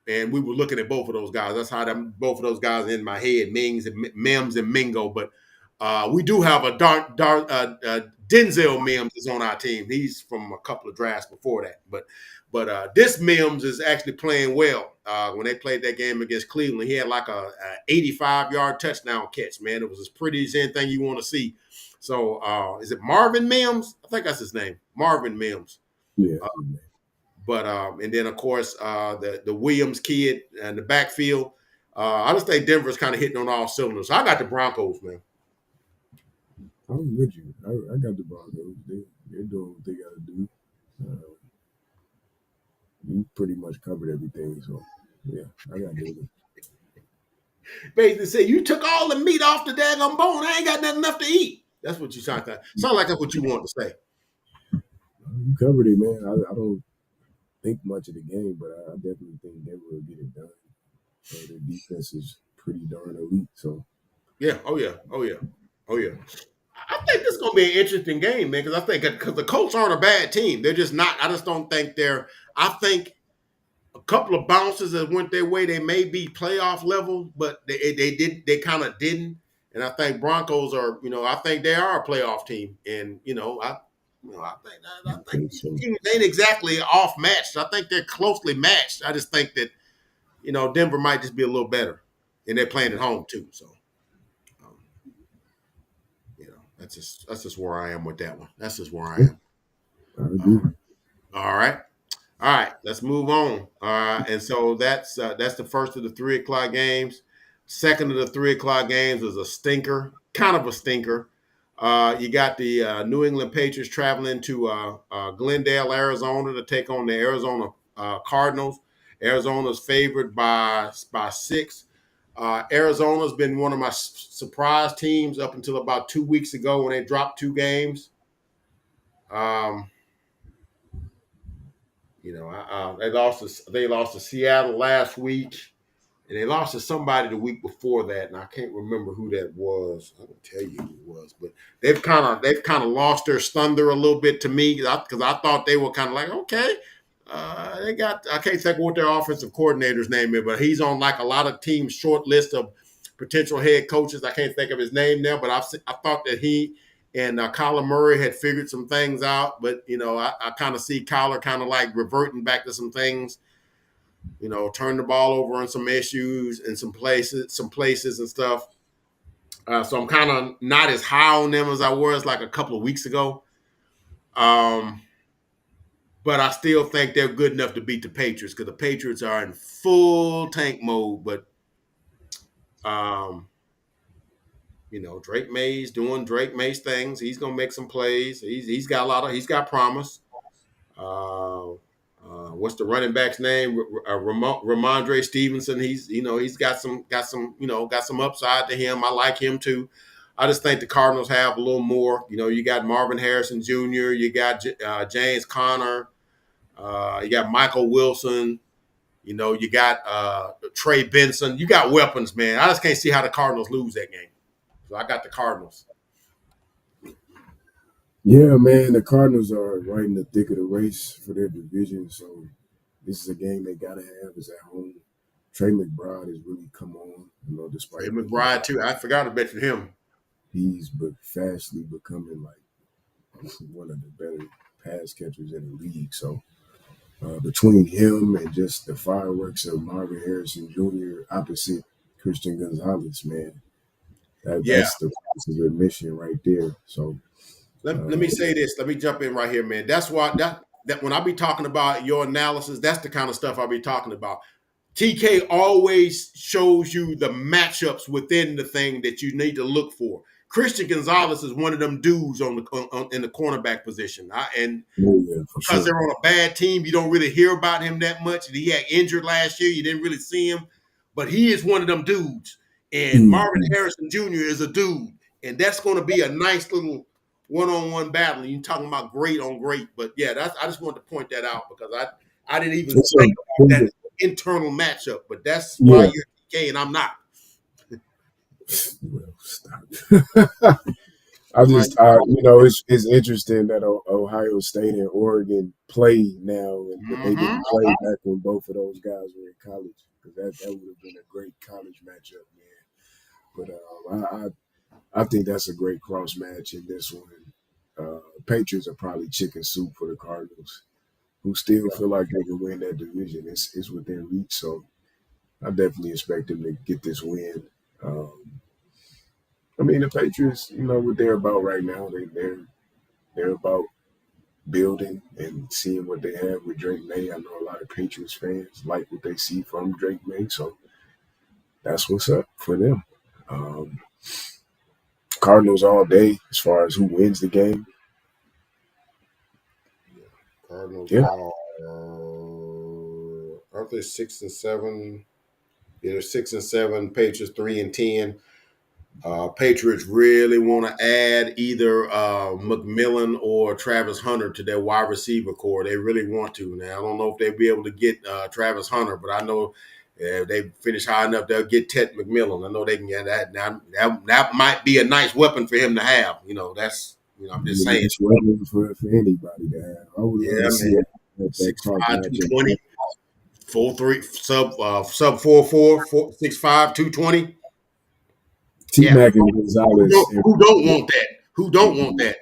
And we were looking at both of those guys. That's how both of those guys in my head, Mims and Mingo. But we do have a Denzel Mims is on our team. He's from a couple of drafts before that. But this Mims is actually playing well. When they played that game against Cleveland, he had like a 85-yard touchdown catch, man. It was as pretty as anything you want to see. So is it Marvin Mims? I think that's his name, Marvin Mims. Yeah. But and then of course the Williams kid and the backfield. I just think Denver's kind of hitting on all cylinders. So I got the Broncos, man. I'm with you. I got the Broncos. They're doing what they got to do. You pretty much covered everything. So yeah, I got Denver. Basically say, you took all the meat off the daggone bone. I ain't got nothing left to eat. That's what you sound like. Sound like that's what you want to say. You covered it, man. I don't think much of the game, but I definitely think Denver will get it done. Their defense is pretty darn elite. So Yeah. Oh yeah. Oh yeah. Oh yeah. I think this is gonna be an interesting game, man. Because I think because the Colts aren't a bad team. They're just not. I just don't think they're. I think a couple of bounces that went their way, they may be playoff level, but they kind of didn't. And I think Broncos are, I think they are a playoff team. And I I think think these so. teams ain't exactly off matched. I think they're closely matched. I just think that Denver might just be a little better, and they're playing at home too. So um, that's just where I am with that one. That's just where I Yeah, am. I agree. Uh, all right. All right, let's move on. And so that's the first of the 3 o'clock games. Second of the 3 o'clock games is a stinker, kind of a stinker. You got the New England Patriots traveling to Glendale, Arizona, to take on the Arizona Cardinals. Arizona's favored by 6. Arizona's been one of my surprise teams up until about 2 weeks ago when they dropped 2 games. Um, they lost to Seattle last week, and they lost to somebody the week before that, and I can't remember who that was. I can tell you who it was, but they've kind of lost their thunder a little bit to me because I thought they were kind of like, okay. They got, I can't think of what their offensive coordinator's name is, but he's on like a lot of teams' short list of potential head coaches. I can't think of his name now, but I thought that he and Kyler Murray had figured some things out, but I kind of see Kyler kind of like reverting back to some things. Turn the ball over on some issues and some places and stuff. So I'm kind of not as high on them as I was like a couple of weeks ago. Um, but I still think they're good enough to beat the Patriots because the Patriots are in full tank mode. But um, Drake May's doing Drake May's things. He's gonna make some plays. He's got promise. Uh, what's the running back's name? Ramondre Stevenson. He's got some upside to him. I like him too. I just think the Cardinals have a little more. You got Marvin Harrison Jr. You got James Conner. You got Michael Wilson. You got Trey Benson. You got weapons, man. I just can't see how the Cardinals lose that game. So I got the Cardinals. Yeah, man, the Cardinals are right in the thick of the race for their division. So this is a game they gotta have is at home. Trey McBride has really come on, Trey despite being McBride too. I forgot to mention him. he's but fastly becoming like one of the better pass catchers in the league. So between him and just the fireworks of Marvin Harrison Jr. opposite Christian Gonzalez, man, Yeah. that's the price of admission right there. So Let uh, me say this. Let me jump in right here, man. That's why that when I be talking about your analysis, that's the kind of stuff I'll be talking about. TK always shows you the matchups within the thing that you need to look for. Christian Gonzalez is one of them dudes in the cornerback position. And yeah, for because sure. they're on a bad team, you don't really hear about him that much. He had injured last year. You didn't really see him, but he is one of them dudes. And Marvin Mhm. Harrison Jr. is a dude, and that's going to be a nice little one-on-one battle. You talking about great on great, but yeah, I just wanted to point that out because I didn't even It's think about a that internal matchup, but that's why yeah. you're TK and I'm not. Well, stop. I That's why just, it's interesting that Ohio State and Oregon play now, but they mm-hmm. didn't play back when both of those guys were in college because that would have been a great college matchup, man. But I think that's a great cross match in this one. Patriots are probably chicken soup for the Cardinals, who still feel like they can win that division. It's within reach, so I definitely expect them to get this win. Um, I mean, the Patriots, what they're about right now, they're about building and seeing what they have with Drake May. I know a lot of Patriots fans like what they see from Drake May, so that's what's up for them. Um, Cardinals all day as far as who wins the game. Cardinals Yeah, are aren't they 6-7? They're 6-7. Patriots 3-10. Patriots really want to add either McMillan or Travis Hunter to their wide receiver core. They really want to. Now, I don't know if they'll be able to get Travis Hunter, but I know if they finish high enough, they'll get Ted McMillan. I know they can get that. Now, that might be a nice weapon for him to have. That's, I'm just saying. It's weapon for anybody to have. I would love to see that 6'5", matchup. 220, 4'3", sub 4'4", 6'5", 220. T-Mac and Gonzalez. Who don't want that? Who don't want that?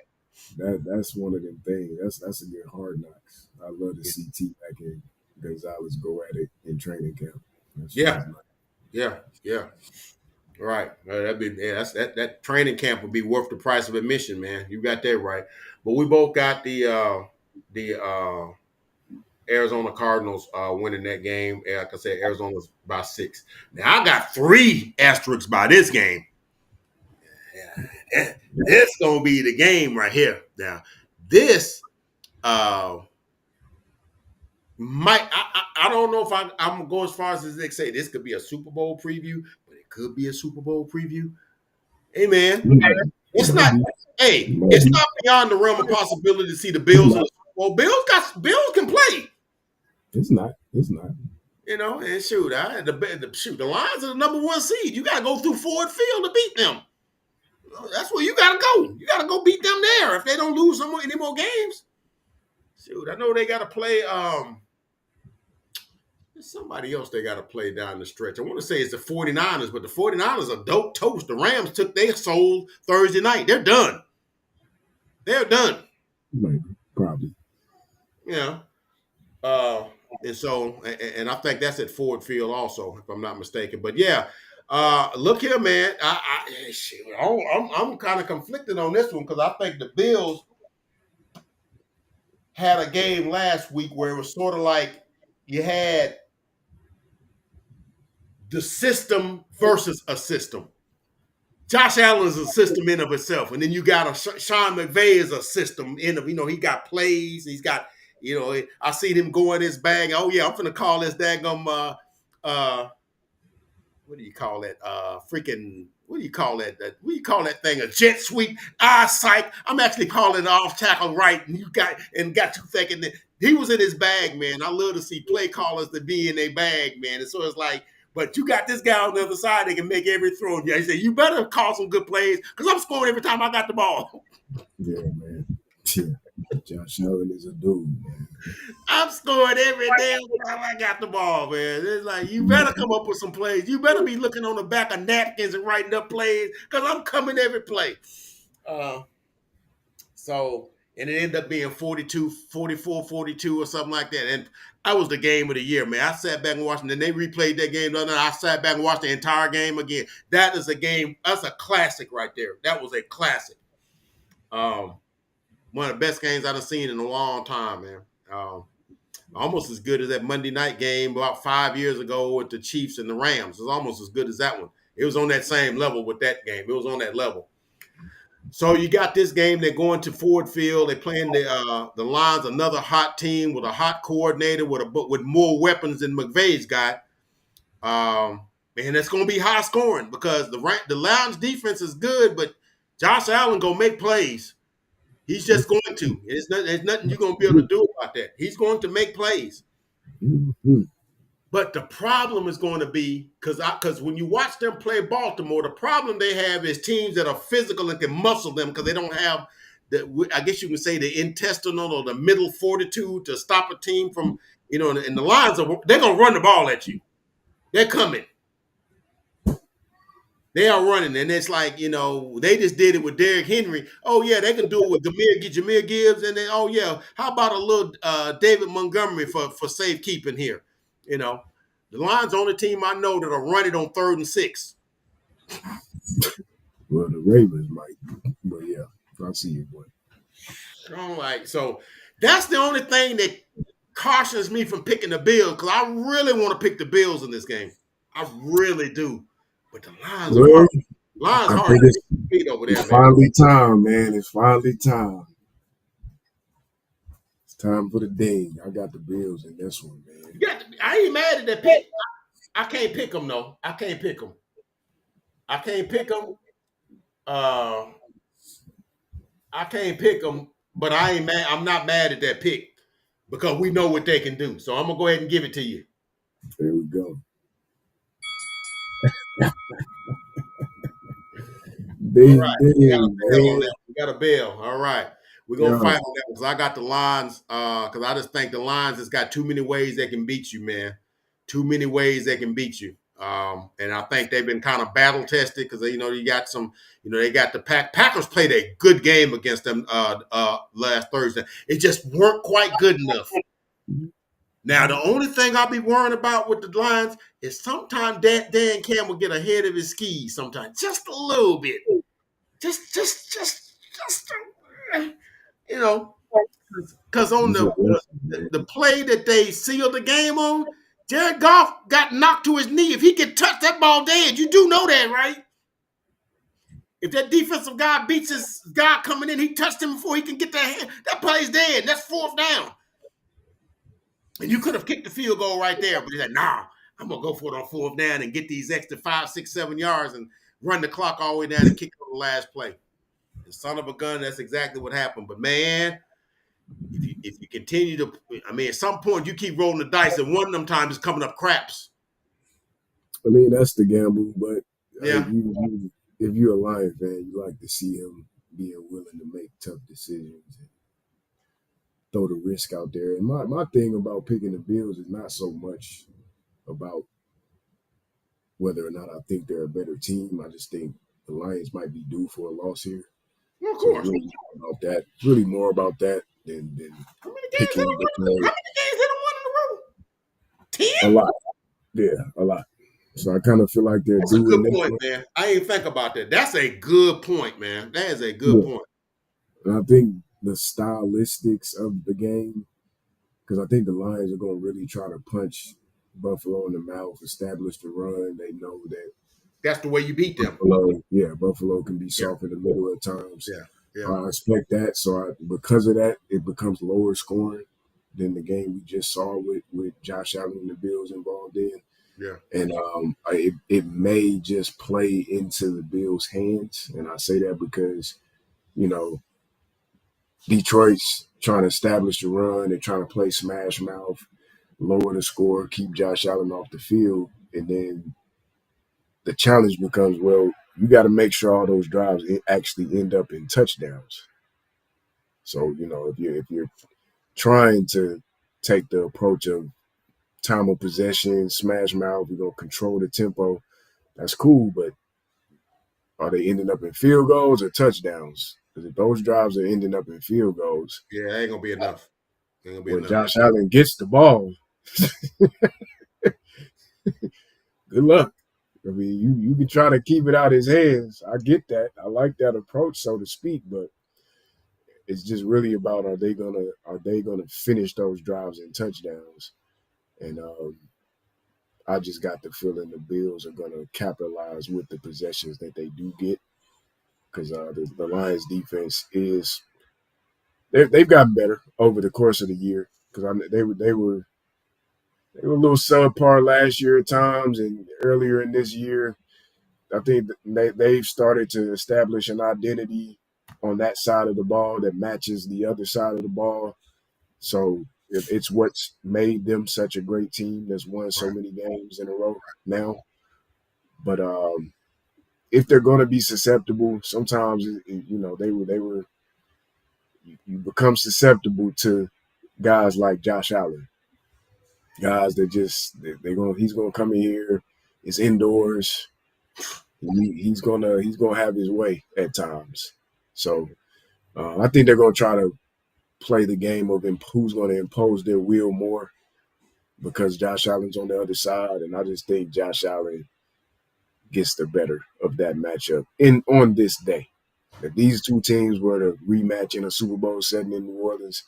That's one of them things. That's a good hard knocks. I love to see T-Mac and Gonzalez go at it in training camp. Yeah. Right. That training camp would be worth the price of admission, man. You got that right. But we both got the Arizona Cardinals winning that game. Like I said, Arizona's by 6. Now I got 3 asterisks by this game. Yeah, this gonna be the game right here. Now, this might I don't know if I'm gonna go as far as they say this could be a Super Bowl preview, but it could be a Super Bowl preview. Hey man, it's not. Hey, it's not beyond the realm of possibility to see the Bills in the Super Bowl. Bills can play. It's not. And shoot, the Lions are the number 1 seed. You gotta go through Ford Field to beat them. That's where you gotta go. You gotta go beat them there if they don't lose any more games. Shoot, I know they gotta play. Somebody else they gotta play down the stretch. I want to say it's the 49ers, but the 49ers are dope toast. The Rams took their soul Thursday night. They're done. Maybe, probably. Yeah. And so, and I think that's at Ford Field also, if I'm not mistaken. But yeah. Look here, man. I'm kind of conflicted on this one because I think the Bills had a game last week where it was sort of like you had the system versus a system. Josh Allen is a system in of itself, and then you got Sean McVay is a system in of he got plays, he's got I see him go in his bag. Oh yeah, I'm finna call this daggum what do you call that? What do you call that? What do you call that thing? A jet sweep? Psych. I'm actually calling it off tackle right, and got you thinking that he was in his bag, man. I love to see play callers to be in their bag, man. And so it's like, but you got this guy on the other side that can make every throw. He said, you better call some good plays because I'm scoring every time I got the ball. Yeah, man. Yeah. Josh Allen is a dude, man. I'm scoring every damn time I got the ball, man. It's like, you better come up with some plays. You better be looking on the back of napkins and writing up plays because I'm coming every play. And it ended up being 44, 42 or something like that. And that was the game of the year, man. I sat back and watched it. And they replayed that game. And I sat back and watched the entire game again. That is a game. That's a classic right there. That was a classic. One of the best games I've seen in a long time, man. Almost as good as that Monday night game about 5 years ago with the Chiefs and the Rams. It was almost as good as that one. It was on that same level with that game. It was on that level. So you got this game. They're going to Ford Field. They're playing the Lions, another hot team with a hot coordinator with more weapons than McVay's got. And it's going to be high scoring because the Lions defense is good, but Josh Allen going to make plays. He's just going to. There's nothing you're going to be able to do about that. He's going to make plays. Mm-hmm. But the problem is going to be, because when you watch them play Baltimore, the problem they have is teams that are physical and can muscle them because they don't have, I guess you can say, the intestinal or the mental fortitude to stop a team from, and the Lions, they're going to run the ball at you. They're coming. They are running, and it's like, they just did it with Derrick Henry. Oh, yeah, they can do it with Jahmyr Gibbs. And then, oh, yeah, how about a little David Montgomery for safekeeping here? The Lions on the team I know that'll run it on 3rd and 6. Well, the Ravens might, but yeah, I see your point. So that's the only thing that cautions me from picking the Bills because I really want to pick the Bills in this game. I really do. But the Lions are hard. Lions hard to beat over there, man. Finally time, man. It's finally time. It's time for the ding. I got the Bills in this one, man. I ain't mad at that pick. I can't pick them though. I can't pick them. I can't pick them. Uh, I can't pick them, but I ain't mad. I'm not mad at that pick because we know what they can do. So I'm gonna go ahead and give it to you. There we go. All Ding right, we got a ding, bell on man. that. We got a bell. All right, we're gonna Yeah. fight on that because I got the lines. Because I just think the lines has got too many ways they can beat you, man. Too many ways they can beat you. And I think they've been kind of battle tested because you got some, they got the Packers played a good game against them last Thursday. It just weren't quite good enough. Now, the only thing I'll be worrying about with the Lions is sometimes Dan Campbell get ahead of his skis sometimes, just a little bit. Just, you know, because on He's a blessing, the, man. the play that they sealed the game on, Jared Goff got knocked to his knee. If he could touch that ball dead, you do know that, right? If that defensive guy beats his guy coming in, he touched him before he can get that hand, that play's dead. That's fourth down. And you could have kicked the field goal right there, but he's like, nah, I'm gonna go for it on fourth down and get these extra 5, 6, 7 yards and run the clock all the way down and kick on the last play. The son of a gun, that's exactly what happened. But man, if you continue to, at some point you keep rolling the dice, and one of them times is coming up craps. I mean, that's the gamble, but Yeah, if you're a Lion fan, you like to see him being willing to make tough decisions and throw the risk out there. And my thing about picking the Bills is not so much about whether or not I think they're a better team. I just think the Lions might be due for a loss here. well, of So it's course. really more about that. It's really more about that than How many games they picking the don't win? play. How many games they don't win in a row? A 10? lot. Yeah, a lot. So I kind of feel like they're That's a due in good that point, one. man. I ain't think about that. That's a good point, man. That is a good Yeah. point. And I think the stylistics of the game, because I think the Lions are going to really try to punch Buffalo in the mouth, establish the run. They know that That's the way you beat them. Buffalo can be Yeah, soft in the middle at times. yeah, yeah. I expect that. So because of that, it becomes lower scoring than the game we just saw with Josh Allen and the Bills involved in. Yeah. And it may just play into the Bills' hands. And I say that because, you know, Detroit's trying to establish the run. They're trying to play smash mouth, lower the score, keep Josh Allen off the field. And then the challenge becomes, well, you got to make sure all those drives actually end up in touchdowns. So, if you're trying to take the approach of time of possession, smash mouth, you're going to control the tempo, that's cool, but are they ending up in field goals or touchdowns? Because if those drives are ending up in field goals, Yeah, ain't gonna be enough. Ain't gonna be when enough. Josh Allen gets the ball, good luck. I mean, you can try to keep it out his hands. I get that. I like that approach, so to speak, but it's just really about are they gonna finish those drives in touchdowns? And I just got the feeling the Bills are gonna capitalize with the possessions that they do get because the Lions defense they've gotten better over the course of the year because they were a little subpar last year at times, and earlier in this year, I think they've started to establish an identity on that side of the ball that matches the other side of the ball. So it's what's made them such a great team that's won so Right. many games in a row now. But if they're going to be susceptible, sometimes they were you become susceptible to guys like Josh Allen, guys that just he's gonna come in here, it's indoors, he's gonna have his way at times. So I think they're gonna try to play the game of who's gonna impose their will more because Josh Allen's on the other side, and I just think Josh Allen gets the better of that matchup on this day. If these two teams were to rematch in a Super Bowl setting in New Orleans,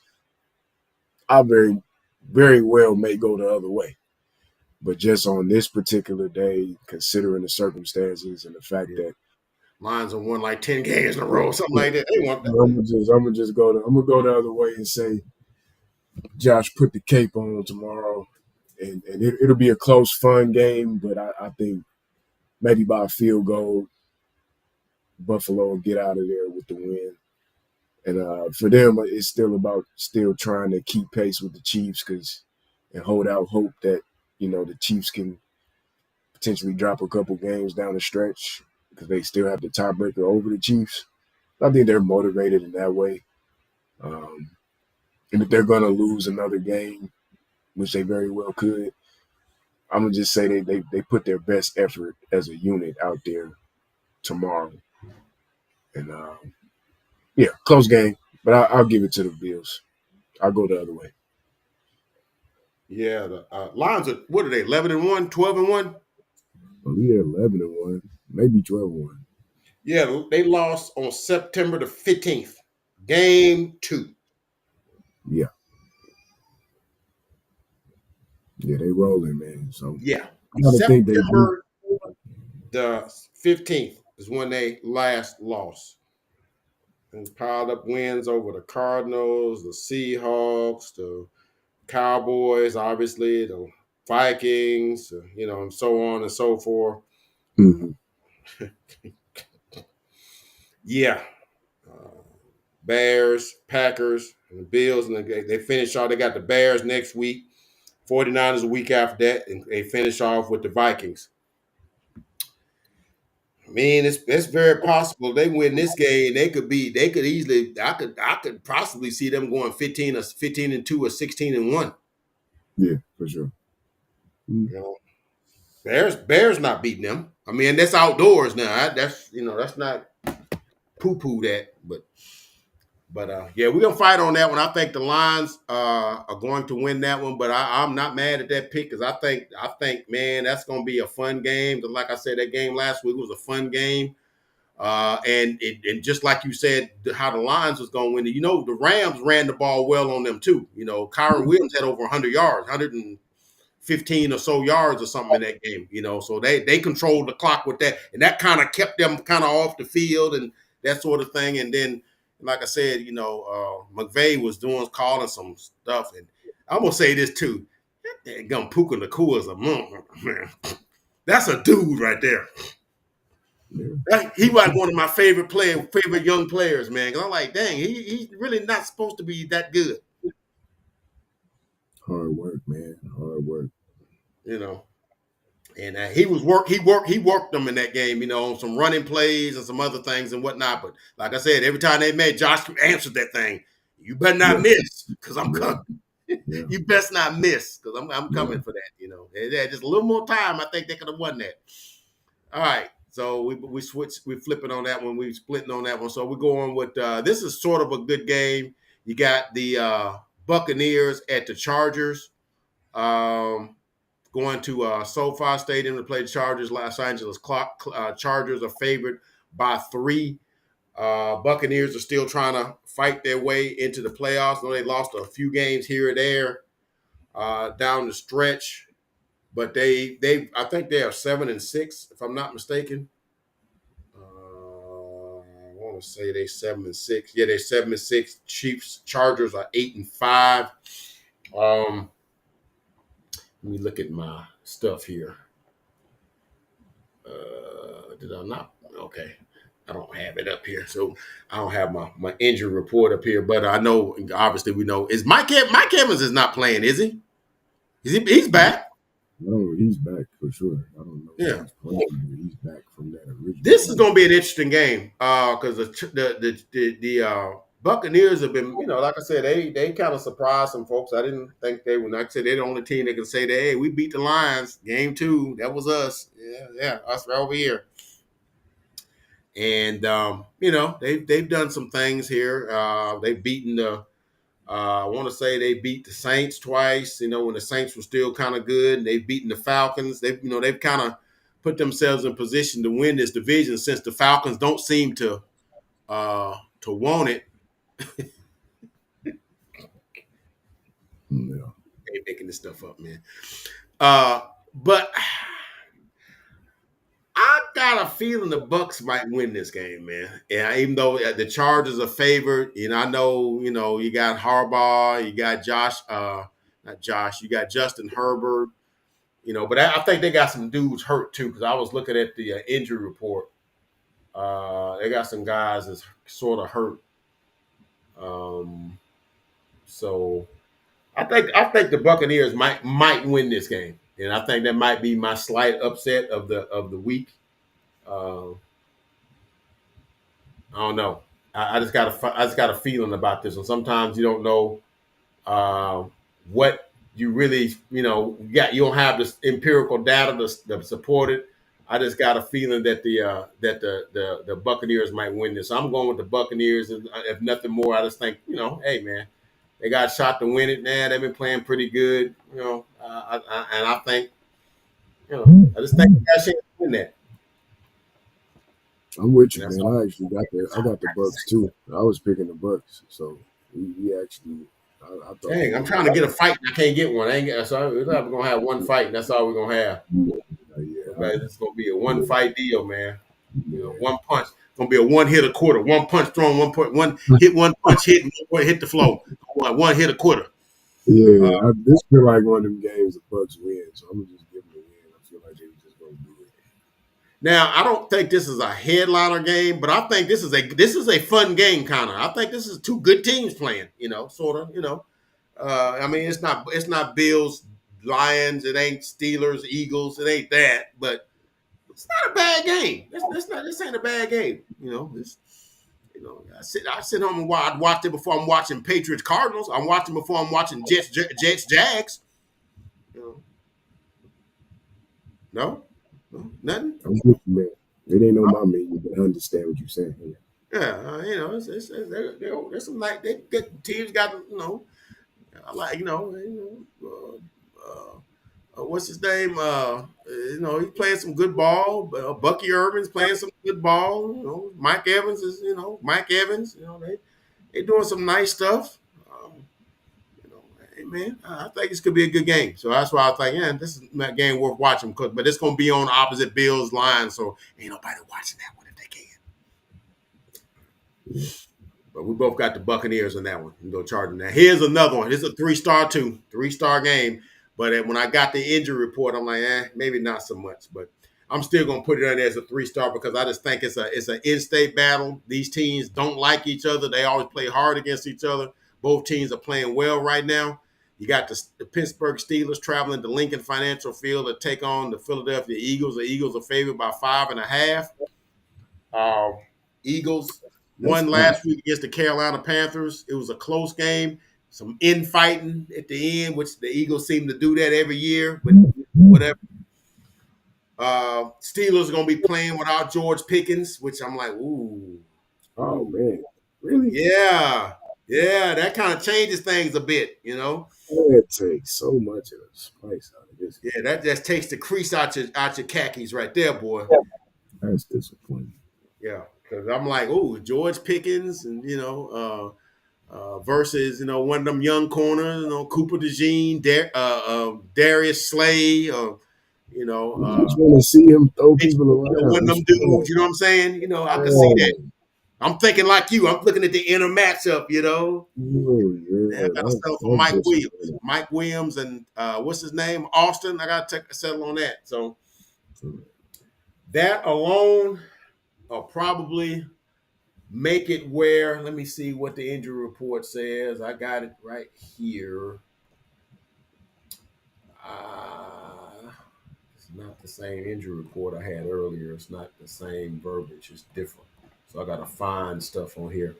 I very, very well may go the other way. But just on this particular day, considering the circumstances and the fact Yeah. that Lions have won like 10 games in a row, something like that. They want that. I'm gonna go the other way and say, Josh, put the cape on tomorrow and it'll be a close, fun game. But I think maybe by a field goal, Buffalo will get out of there with the win. And for them, it's still about still trying to keep pace with the Chiefs and hold out hope that the Chiefs can potentially drop a couple games down the stretch because they still have the tiebreaker over the Chiefs. I think they're motivated in that way. Um, and if they're going to lose another game, which they very well could, I'm going to just say they put their best effort as a unit out there tomorrow. And yeah, close game, but I'll give it to the Bills. I'll go the other way. Yeah, the Lions are, what are they, 11-1, 12-1? Well, we had 11-1, maybe 12-1. Yeah, they lost on September the 15th, game 2. Yeah. Yeah, they rolling, man. So yeah, I gotta think they do. September the 15th is when they last lost. And piled up wins over the Cardinals, the Seahawks, the Cowboys, obviously, the Vikings, and so on and so forth. Mm-hmm. Yeah. Bears, Packers, and the Bills, and they finish off. They got the Bears next week, 49ers a week after that, and they finish off with the Vikings. I mean, it's very possible they win this game. They could easily. I could possibly see them going 15-2 or 16-1. Yeah, for sure. You know, Bears not beating them. I mean, that's outdoors now. That's not poo that, but yeah, we're gonna fight on that one. I think the Lions are going to win that one, but I'm not mad at that pick because I think, man, that's gonna be a fun game. Like I said, that game last week was a fun game, and just like you said, how the Lions was gonna win it. The Rams ran the ball well on them too. Kyron Williams had over 100 yards, 115 or so yards or something in that game. So they controlled the clock with that, and that kind of kept them kind of off the field and that sort of thing, and then. Like I said, McVay was calling some stuff, and I'm gonna say this too. Puka Nacua is a man. That's a dude right there. Yeah. He was one of my favorite young players, man. Cause I'm like, dang, he's really not supposed to be that good. Hard work, man. Hard work. And he worked them in that game, on some running plays and some other things and whatnot. But like I said, every time they met, Josh answered that thing. You better not miss, because I'm coming. Yeah. You best not miss, because I'm coming for that. And just a little more time, I think they could have won that. All right, so we switched, we're flipping on that one, we splitting on that one. So we're going with this is sort of a good game. You got the Buccaneers at the Chargers. Going to SoFi Stadium to play the Chargers. Los Angeles Chargers are favored by 3. Buccaneers are still trying to fight their way into the playoffs. They lost a few games here or there down the stretch, but I think they are 7-6, if I'm not mistaken. I want to say they 7-6. Yeah, they're 7-6. Chargers are 8-5. Let me look at my stuff here. Did I not? Okay. I don't have it up here. So I don't have my injury report up here. But I know, obviously, we know. Is Mike Evans is not playing, is he? He's back. No, he's back for sure. I don't know. Yeah. He's back from that original. This is going to be an interesting game because the Buccaneers have been, like I said, they kind of surprised some folks. I didn't think they would. Like I said, they're the only team that can say that, hey, we beat the Lions game 2. That was us. Yeah, us right over here. And they've done some things here. They've beaten I want to say they beat the Saints twice. When the Saints were still kind of good, and they've beaten the Falcons. They've kind of put themselves in position to win this division since the Falcons don't seem to want it. Yeah. They're making this stuff up, man. But I got a feeling the Bucs might win this game, man. Yeah, even though the Chargers are favored, I know, you got Harbaugh, you got Josh not Josh. You got Justin Herbert. But I think they got some dudes hurt too because I was looking at the injury report. They got some guys that's sort of hurt. So I think the Buccaneers might win this game, and I think that might be my slight upset of the week. Uh, I don't know. I just got a feeling about this, and sometimes you don't know uh, what you really you don't have this empirical data to support it. I just got a feeling that the Buccaneers might win this. So I'm going with the Buccaneers, and if nothing more, I just think hey man, they got a shot to win it. Now they've been playing pretty good, and I think I just think they got a chance to win that. I'm with you, And that's man. all. I got the Bucks too. I was picking the Bucks, so we actually I thought they Dang, I'm were trying to get a fight. And I can't get one. I ain't get, so we're gonna have one fight, and that's all we're gonna have. yeah, Okay, it's gonna be a one fight deal, man. yeah. One punch. It's gonna be a one hit a quarter. One punch thrown. One hit. One punch hit. And one hit the flow. One hit a quarter. Yeah, this feel like one of them games the Bucks win, so I'm gonna just give them a win. I feel like they just gonna do it. Now, I don't think this is a headliner game, but I think this is a fun game, kind of. I think this is two good teams playing. Sort of. I mean, it's not Bills, Lions. It ain't Steelers, Eagles. It ain't that, but it's not a bad game. This ain't a bad game. I sit home and watch it before I'm watching Patriots Cardinals. I'm watching before I'm watching Jets Jags. You know, no, no, nothing. I'm with you, man. It ain't on my menu, but I understand what you're saying. Yeah. Yeah, there's some like they good teams got I like what's his name? He's playing some good ball. Bucky Irvin's playing some good ball. Mike Evans is Mike Evans. They doing some nice stuff. Hey man, I think this could be a good game. So that's why I think, yeah, this is a game worth watching. But it's gonna be on opposite Bills line, so ain't nobody watching that one if they can. But we both got the Buccaneers on that one. We go Chargers. Now here's another one. This is a 3-star too, 3-star game. But when I got the injury report, I'm like, maybe not so much. But I'm still gonna put it on there as a 3-star because I just think it's an in-state battle. These teams don't like each other. They always play hard against each other. Both teams are playing well right now. You got the Pittsburgh Steelers traveling to Lincoln Financial Field to take on the Philadelphia Eagles. The Eagles are favored by 5.5. Eagles That's won tough. last week against the Carolina Panthers. It was a close game, some infighting at the end, which the Eagles seem to do that every year. But whatever. Steelers are gonna be playing without George Pickens, which I'm like, ooh, Oh ooh, man, really? yeah, yeah. That kind of changes things a bit. That takes so much of the spice out of this Yeah, game. that just takes the crease out your khakis right there, boy. That's disappointing. Yeah, because I'm like, ooh, George Pickens, and versus one of them young corners, Cooper DeJean, Darius Slay, You just want to see him throw people one around. of It's them dudes. fun. You know what I'm saying? I can see that. Oh, I'm thinking like you. I'm looking at the inner matchup. oh, Man, I yeah, got to settle for that's Mike Williams. disappointing. Mike Williams and what's his name? Austin. I got to settle on that. So that alone will probably make it where. Let me see what the injury report says. I got it right here. It's not the same injury report I had earlier. It's not the same verbiage. It's different. So I got to find stuff on here.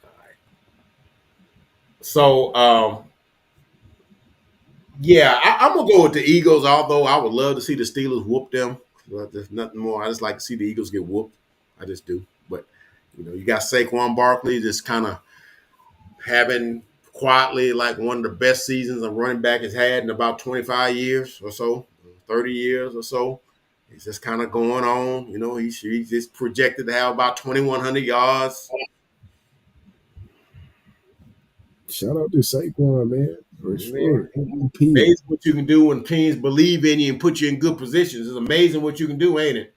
All right. So, yeah, I'm going to go with the Eagles, although I would love to see the Steelers whoop them. But there's nothing more. I just like to see the Eagles get whooped. I just do. But, you got Saquon Barkley just kind of having quietly like one of the best seasons a running back has had in about 25 years or so, 30 years or so. He's just kind of going on. He's just projected to have about 2,100 yards. Shout out to Saquon, man, for Man, sure. MVP. amazing what you can do when teams believe in you and put you in good positions. It's amazing what you can do, ain't it?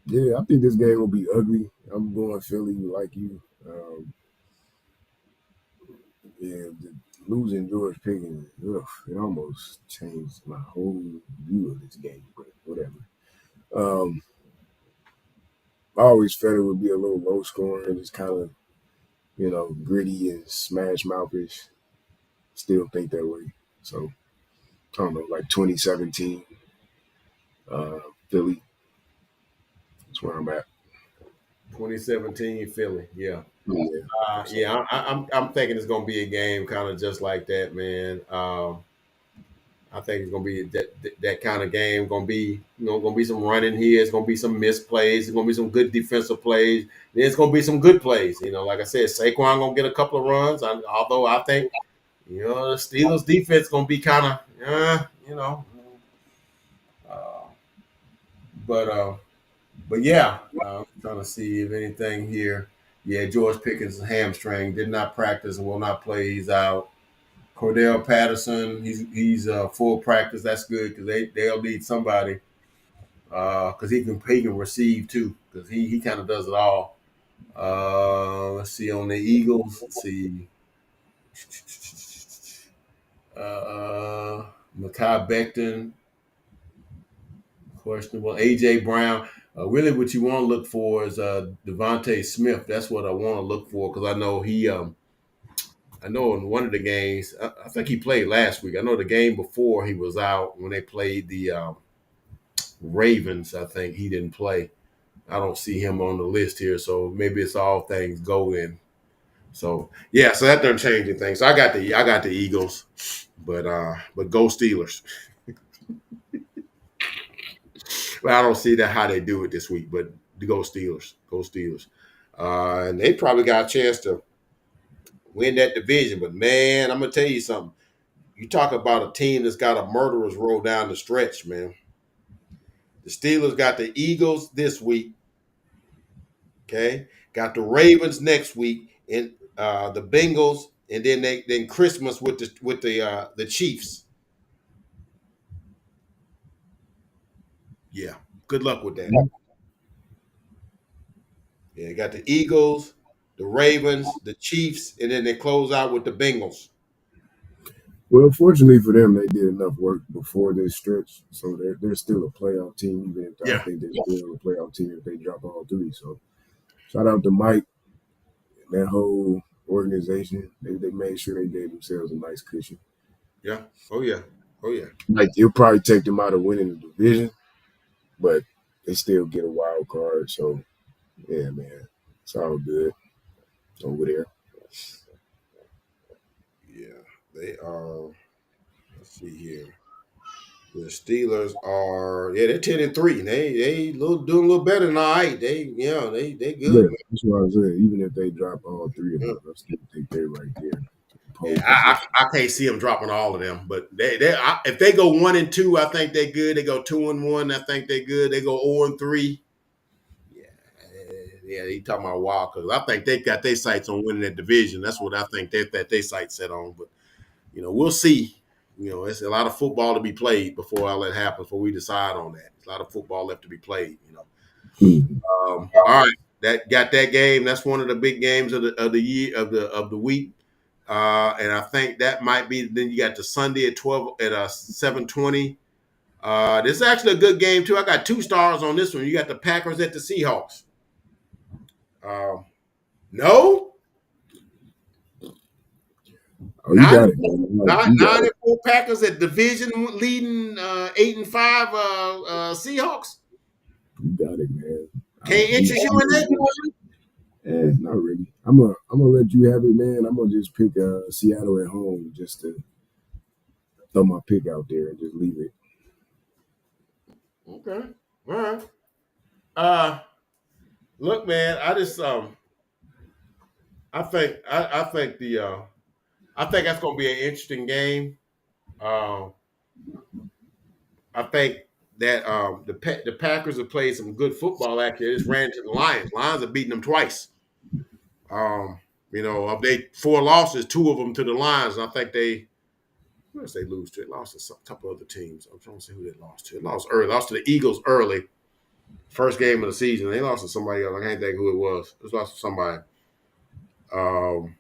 Yeah, I think this game will be ugly. I'm going Philly like you. Um, yeah, losing George Pickens, it almost changed my whole view of this game. But whatever. Um, I always felt it would be a little low scoring, just kind of gritty and smash mouthish. Still think that way. So I don't know, like 2017, Philly. That's where I'm at. 2017 Philly. Yeah. Yeah. So, Yeah, I'm thinking it's gonna be a game kind of just like that, man. I think it's gonna be that kind of game. Gonna be gonna be some running here. It's gonna be some missed plays. It's gonna be some good defensive plays. Then it's gonna be some good plays. Like I said, Saquon gonna get a couple of runs. Although I think the Steelers defense gonna be kind of uh, but yeah, I'm trying to see if anything here. Yeah, George Pickens' hamstring did not practice and will not play. He's out. Cordell Patterson, he's full practice. That's good because they'll need somebody because he can receive too because he kind of does it all. Let's see on the Eagles. Let's see. Mekhi Becton, questionable. AJ Brown. Really, what you want to look for is Devontae Smith. That's what I want to look for because I know I know in one of the games, I think he played last week. I know the game before he was out when they played the Ravens. I think he didn't play. I don't see him on the list here, so maybe it's all things go in. So yeah, so that doesn't change anything. So I got the Eagles, but go Steelers. Well, I don't see that how they do it this week, but go Steelers, go Steelers, and they probably got a chance to win that division. But man, I'm gonna tell you something. You talk about a team that's got a murderer's row down the stretch, man. The Steelers got the Eagles this week. Okay, got the Ravens next week, and the Bengals, and then Christmas with the Chiefs. Yeah, good luck with that. Yeah, got the Eagles, the Ravens, the Chiefs, and then they close out with the Bengals. well, fortunately for them, they did enough work before this stretch, so they're still a playoff team. Even if I Yeah, think they're still a playoff team if they drop all three. So shout out to Mike and that whole organization. They made sure they gave themselves a nice cushion. yeah, oh yeah, oh yeah. Like it'll probably take them out of winning the division, but they still get a wild card. So yeah, man, it's all good over there. Yeah, they are. Let's see here. The Steelers are they're 10-3. They doing a little better than all right. They Yeah, good, man. that's what I said. Even if they drop all three of Yeah. them, I still think they're right there, Yeah, pole position. I can't see them dropping all of them, but if they go 1-2, I think they're good. They go 2-1, I think they're good. They go 0-3. Yeah, yeah. He talking about wild because I think they got their sights on winning that division. That's what I think that they sights set on. But we'll see. It's a lot of football to be played before all that happens. Before we decide on that, there's a lot of football left to be played. Mhm. All right, that got that game. That's one of the big games of the year of the week. And I think that might be. Then you got the Sunday at 7:20. This is actually a good game too. I got 2 stars on this one. You got the Packers at the Seahawks. Um, no, Oh, you nine got it, man. nine You got nine it. and four Packers at division leading 8-5 Seahawks. You got it, man. Can't interest you in that? Not really. I'm gonna let you have it, man. I'm gonna just pick Seattle at home just to throw my pick out there and just leave it. Okay, all right. Uh, Look, man, I think that's going to be an interesting game. Um, I think that the Packers have played some good football. Actually, they just ran into the Lions. Lions have beaten them twice. Um, of they 4 losses, 2 of them to the Lions. And I think who else they lose to? They lost to some couple other teams. I'm trying to see who they lost to. They lost early. Lost to the Eagles early. First game of the season. They lost to somebody else. I can't think who it was. They lost to somebody. Um,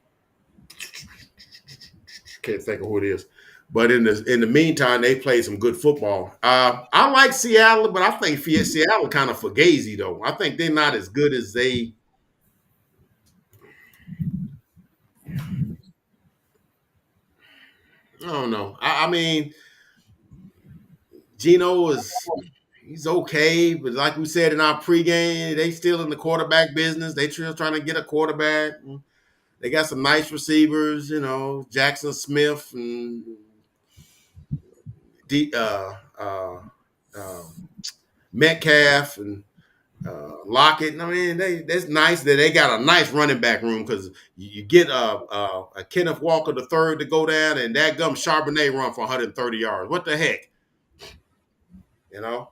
can't think of who it is. But in the meantime, they played some good football. I like Seattle, but I think Seattle kind of fugazi though. I think they're not as good as they. I don't know. I mean, Gino is he's okay, but like we said in our pregame, they still in the quarterback business. They still trying to get a quarterback. They got some nice receivers, Jackson Smith and D, Metcalf and Lockett. I mean, that's nice that they got a nice running back room because you get a Kenneth Walker the third to go down, and that gum Charbonnet run for 130 yards. What the heck, you know?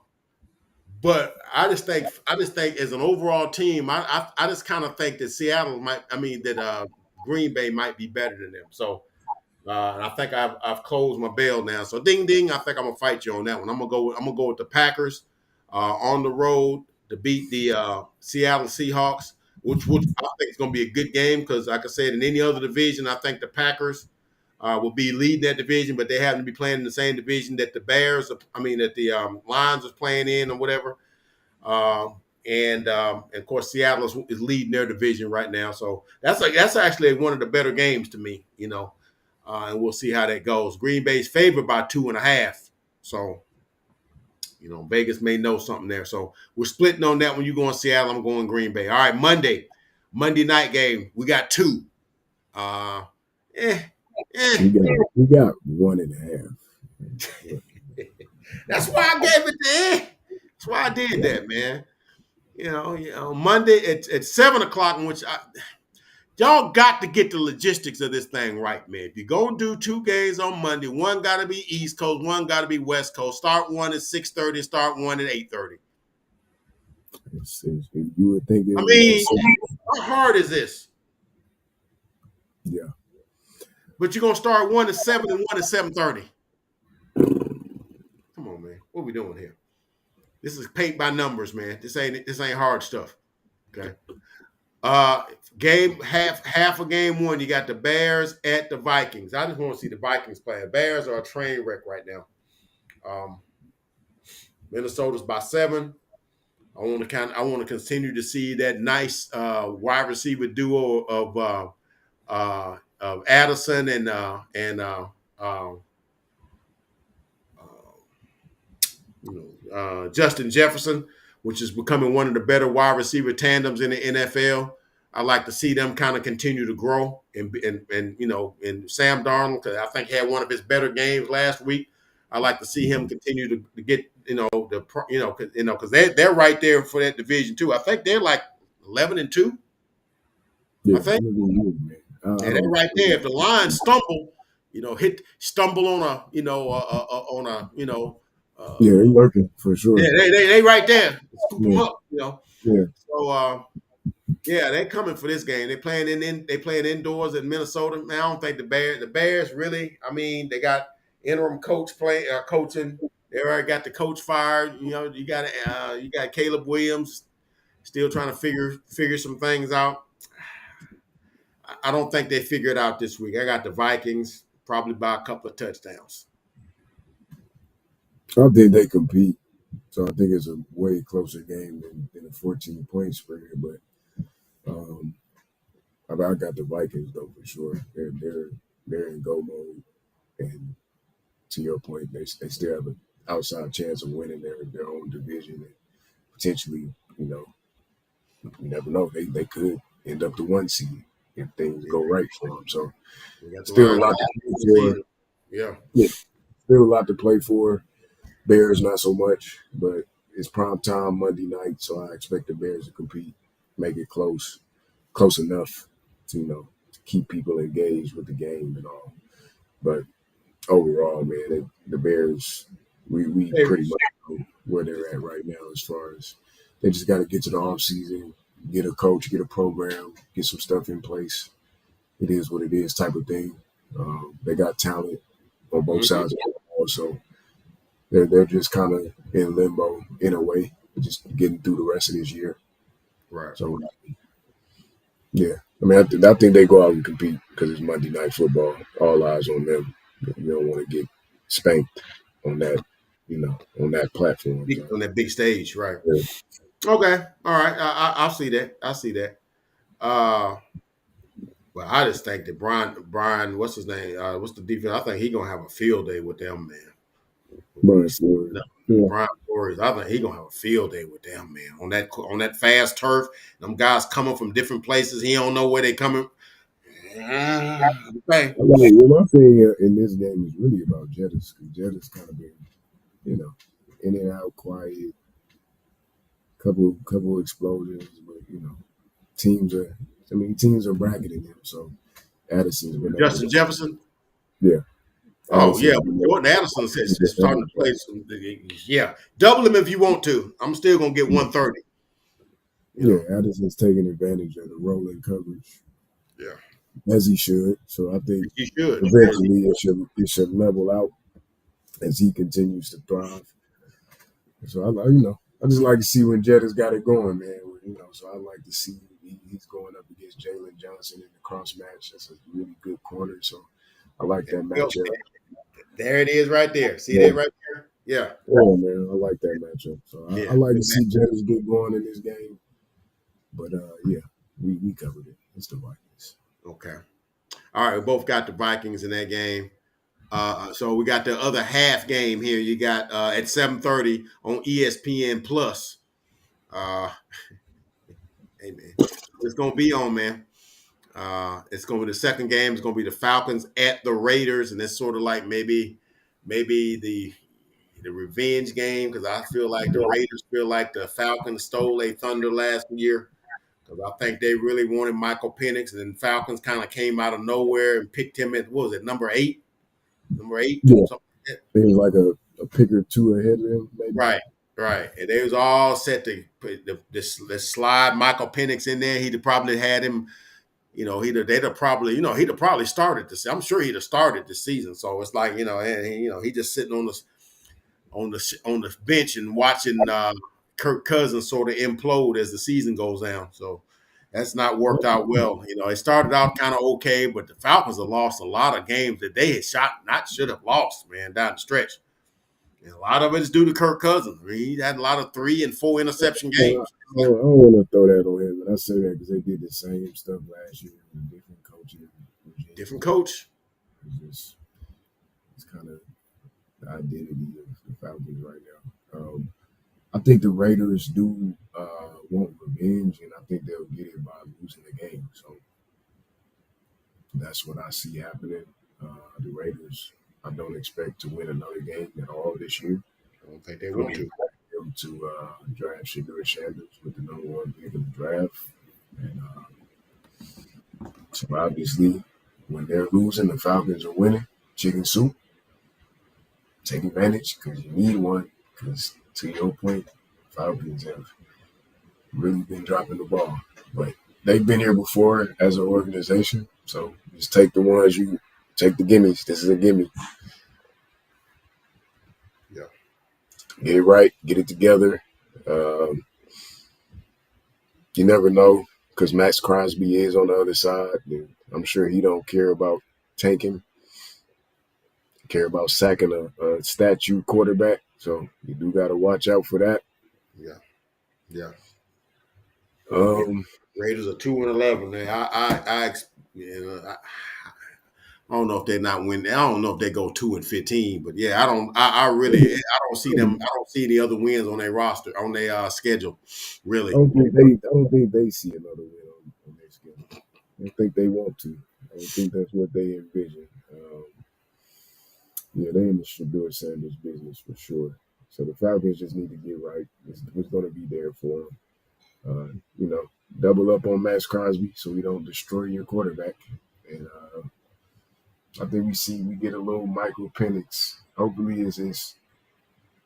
But I just think as an overall team, I just kind of think that Seattle might. I mean that Green Bay might be better than them. So I think I've closed my bail now. So ding ding, I think I'm gonna fight you on that one. I'm gonna go with the Packers on the road to beat the Seattle Seahawks, which I think is gonna be a good game because, like I said, in any other division, I think the Packers will be leading that division, but they happen to be playing in the same division that the Bears, that the Lions is playing in or whatever. And of course, Seattle is leading their division right now. So that's actually one of the better games to me. And we'll see how that goes. Green Bay's favored by 2.5. So, Vegas may know something there. So we're splitting on that when you go in Seattle. I'm going Green Bay. All right, Monday night game. We got two. Uh, eh, eh. We got 1.5. That's why I gave it to That's why I did that, man. Monday at 7 o'clock, in which y'all got to get the logistics of this thing right, man. If you're going to do two games on Monday, one got to be East Coast, one got to be West Coast. Start one at 6:30, start one at 8:30. You would think I mean, how hard is this? Yeah. But you're going to start one at 7 and one at 7:30. Come on, man. What are we doing here? This is paint by numbers, man. This ain't hard stuff. Okay. Half of game one, you got the Bears at the Vikings. I just want to see the Vikings play. Bears are a train wreck right now. Minnesota's by 7. I want to continue to see that nice wide receiver duo of Addison and Justin Jefferson, which is becoming one of the better wide receiver tandems in the NFL. I like to see them kind of continue to grow, and Sam Darnold, because I think he had one of his better games last week. I like to see him continue to get because they're right there for that division too. I think they're like 11-2. Yeah, I think, and they're right there. If the Lions stumble on yeah, they're lurking for sure. Yeah, they right there. Scoop them up, Yeah. So they're coming for this game. They playing indoors in Minnesota. Man, I don't think the Bears really. I mean, they got interim coach coaching. They already got the coach fired. You got Caleb Williams still trying to figure some things out. I don't think they figure it out this week. I got the Vikings probably by a couple of touchdowns. I think they compete. So I think it's a way closer game than a 14-point spread. But I got the Vikings though for sure. They're in go mode, and to your point, they still have an outside chance of winning their own division, and potentially, you never know. They could end up the 1 seed if things go right for them. So still a lot to play for. Yeah, still a lot to play for. Bears not so much, but it's prime time Monday night, so I expect the Bears to compete, make it close enough to keep people engaged with the game and all. But overall, man, the Bears, we pretty much know where they're at right now as far as they just got to get to the offseason, get a coach, get a program, get some stuff in place. It is what it is type of thing. They got talent on both sides of the ball, so they're just kind of in limbo in a way, just getting through the rest of this year. Right. So, yeah. I mean, I think they go out and compete because it's Monday Night Football. All eyes on them. You don't want to get spanked on that, on that platform. So, On that big stage, right? yeah. Okay, all right. I'll see that. I see that. Uh, but I just think that Brian, what's his name? What's the defense? I think he gonna have a field day with them, man. When we But see for yeah, Brian Flores, I think he gonna have a field day with them, man. On that fast turf, them guys coming from different places. He don't know where they coming. Okay. my thing in this game is really about Jettis because Jettis kind of been, you know, in and out, quiet, couple explosions, but teams are bracketing him. So Addison's been able Justin to, Jefferson. yeah, Oh yeah, Addison's been able Jordan Addison is starting to to play some. Yeah, double him if you want to. I'm still gonna get 130. You yeah, know. Addison's taking advantage of the rolling coverage Yeah, as he should. So I think you should. eventually it should level out as he continues to thrive. So I just like to see when Jetta's got it going, man. So I like to see he's going up against Jalen Johnson in the cross match. That's a really good corner. So I like that matchup. There it is, right there. See Yeah, that right there? Yeah, yeah, man, I like that matchup. So I yeah. like to see Jettas get going in this game. But yeah, we covered it. It's the Vikings. Okay. All right, we both got the Vikings in that game. So we got the other half game here. You got at 7:30 on ESPN Plus. Uh, hey man, it's gonna be on, man. It's gonna be the second game. It's gonna be the Falcons at the Raiders, and it's sort of like maybe the revenge game because I feel like the Raiders feel like the Falcons stole a thunder last year because I think they really wanted Michael Penix, and then Falcons kind of came out of nowhere and picked him at what was it, number eight, Yeah, something like that. it was like a pick or two ahead of him, maybe. Right, right, and they was all set to put the slide Michael Penix in there. He'd have probably had him. They'd have probably, he'd have probably started this. I'm sure he'd have started the season. So it's like, he just sitting on the bench and watching Kirk Cousins sort of implode as the season goes down. So that's not worked out well. It started out kind of okay, but the Falcons have lost a lot of games that they had should have lost, man, down the stretch. And a lot of it is due to Kirk Cousins. I mean, he had a lot of 3 and 4 interception games. I don't want to throw that on him, but I say that because they did the same stuff last year with a different coaching regime. Different coach. It's kind of the identity of the Falcons right now. I think the Raiders do want revenge, and I think they'll get it by losing the game. So that's what I see happening. The Raiders, I don't expect to win another game at all this year. I don't think they want to. Them to draft Shedeur Sanders with the number 1 pick of the draft, and so obviously when they're losing, the Falcons are winning. Chicken soup. Take advantage because you need one. Because to your point, Falcons have really been dropping the ball, but they've been here before as an organization. So just take the ones you take the gimmies. This is a gimme. Yeah. Get it right. Get it together. You never know because Max Crosby is on the other side. And I'm sure he don't care about tanking. Care about sacking a statue quarterback. So you do got to watch out for that. Yeah. Yeah. Um, Raiders are 2-11. I don't know if they're not winning. I don't know if they go 2-15, but yeah, I don't see them. I don't see any other wins on their roster on their schedule. Really, I don't think they see another win on their schedule. I don't think they want to. I don't think that's what they envision. Yeah, they in the Shedeur Sanders business for sure. So the Falcons just need to get right. It's going to be there for them. Double up on Max Crosby so we don't destroy your quarterback. And I think we get a little Michael Penix. Hopefully it's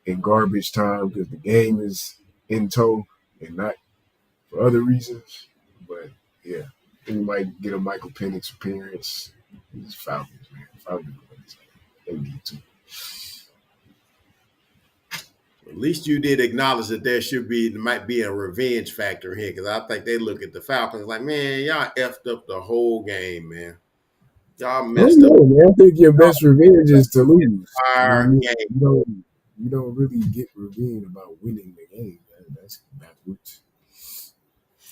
in garbage time because the game is in tow and not for other reasons. But yeah, we might get a Michael Penix appearance. These Falcons, man. Falcons, they need to. At least you did acknowledge that there might be a revenge factor here, because I think they look at the Falcons like, man, y'all effed up the whole game, man. Y'all I don't messed up know, man. I think your the best revenge is to lose. I entire mean, game. you don't really get revenge about winning the game. That's backwards.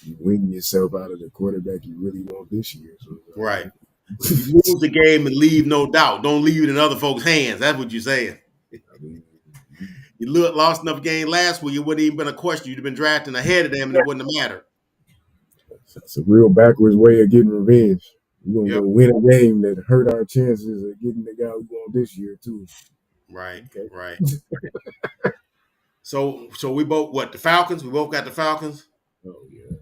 You win yourself out of the quarterback you really want this year. So, Right. You lose the game and leave no doubt. Don't leave it in other folks' hands. That's what you're saying. I mean, You lost enough game last week, it wouldn't even been a question. You'd have been drafting ahead of them, and it wouldn't have mattered. it's a real backwards way of getting revenge. We're gonna Yep. go win a game that hurt our chances of getting the guy we want this year too. Right. Okay. Right. So we both the Falcons? We both got the Falcons? Oh yeah.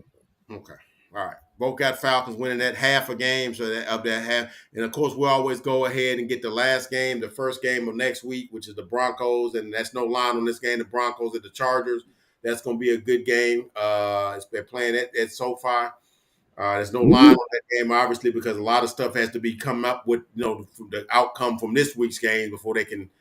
Okay. All right. Both got Falcons winning that half a game, so that of that half. And of course, we always go ahead and get the last game, the first game of next week, which is the Broncos, and that's no line on this game. The Broncos at the Chargers. That's going to be a good game. They're playing at SoFi. There's no line on that game, obviously, because a lot of stuff has to be come up with, the outcome from this week's game before they can,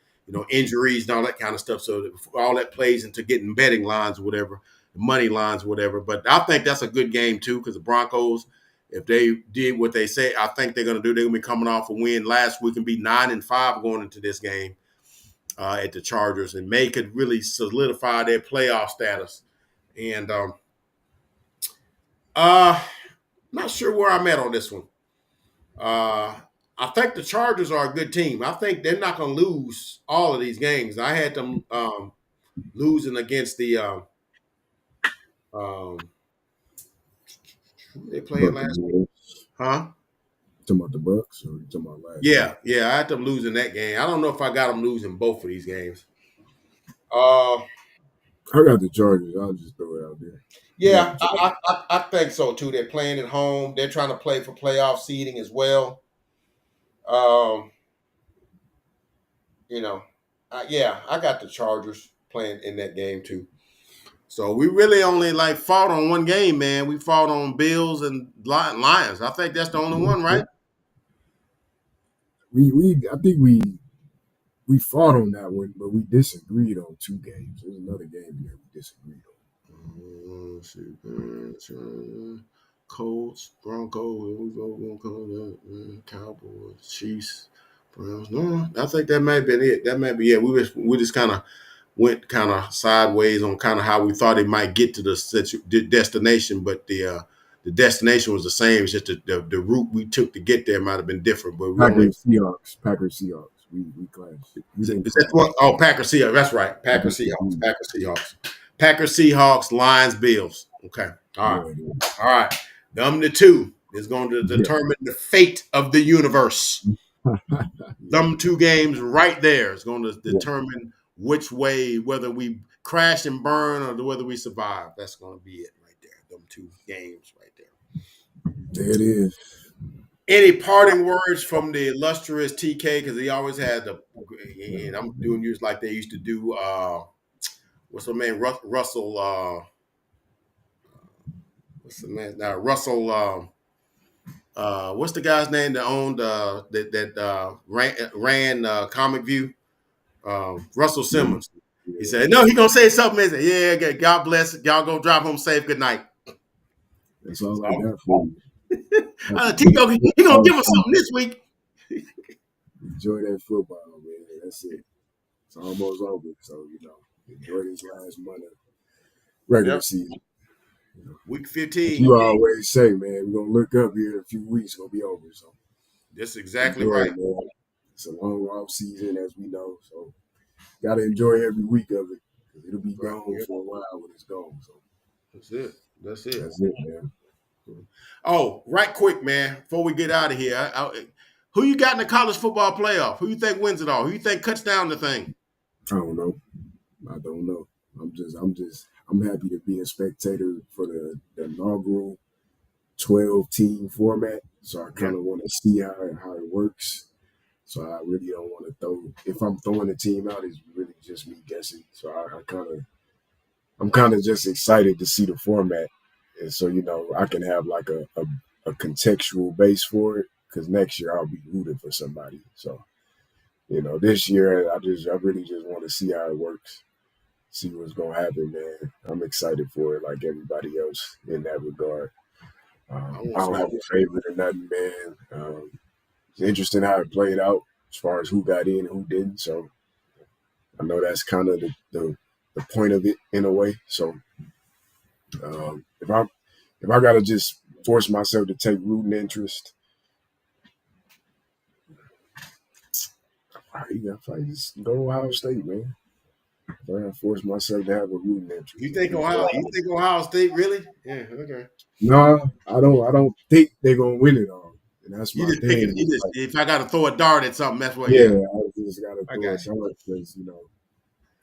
injuries and all that kind of stuff. So all that plays into getting betting lines or whatever, money lines or whatever. But I think that's a good game too, because the Broncos, if they did what they say, I think they're going to do. They're going to be coming off a win last week and be 9-5 going into this game at the Chargers, and May could really solidify their playoff status. And not sure where I'm at on this one. I think the Chargers are a good team. I think they're not going to lose all of these games. I had them losing against the who they played last week, huh? Talking about the Bucks or talking about last? Yeah, I had them losing that game. I don't know if I got them losing both of these games. I got the Chargers. I'll just throw it out there. Yeah, I think so too. They're playing at home. They're trying to play for playoff seeding as well. Yeah, I got the Chargers playing in that game too. So we really only fought on one game, man. We fought on Bills and Lions. I think that's the only one, right? I think we fought on that one, but we disagreed on two games. There's another game there we disagreed on. Let's see. Colts, Broncos, Cowboys, Chiefs, Browns. No, I think that might have been it. That might be we just kind of went kind of sideways on kind of how we thought it might get to the destination, but the destination was the same. It's just the route we took to get there might have been different. But Packers Seahawks. We clashed. Is that what? Oh, Packers Seahawks. That's right. Packers Seahawks. Lions Bills. Okay. All right. Them the two is going to determine the fate of the universe. Them two games right there is going to determine which way, whether we crash and burn or whether we survive. That's going to be it right there. Them two games right there. There it is. Any parting words from the illustrious TK? Because he always had and I'm doing use like they used to do. What's the man? Russell. What's the man? Russell. What's the guy's name that owned that ran Comic View? Russell Simmons. He said, "No, he gonna say something." He said, "Yeah, God bless. Y'all go drive home safe. Good night." That's all I got for you. Tico, he gonna give us something this week. Enjoy that football, man. That's it. It's almost over, so enjoy this last month of regular season. Week 15. You always say, man, we're gonna look up here in a few weeks. It's gonna be over. So that's exactly right. Man. It's a long off season, as we know, so gotta enjoy every week of it. It'll be gone for a while when it's gone. So that's it, man. Oh, right quick, man, before we get out of here, who you got in the college football playoff? Who you think wins it all? Who you think cuts down the thing? I don't know. I'm happy to be a spectator for the inaugural 12-team format. So I kind of want to see how it works. So I really don't want to if I'm throwing a team out, it's really just me guessing. So I'm kind of just excited to see the format. And so, I can have like a contextual base for it, because next year I'll be rooting for somebody. So, this year I really just want to see how it works. see what's gonna happen, man. I'm excited for it, like everybody else in that regard. I I want don't some. have a favorite or nothing, man. It's interesting how it played out as far as who got in and who didn't. So I know that's kind of the point of it in a way. So if I gotta just force myself to take rooting interest, I probably just go Ohio State, man. I gotta force myself to have a rooting interest. You think Ohio? You think Ohio State really? Yeah. Okay. No, I don't. I don't think they're gonna win it all, and that's You my just picking. thing. You just Like, if I got to throw a dart at something, that's what. yeah, Yeah. I just gotta I throw got it you. down because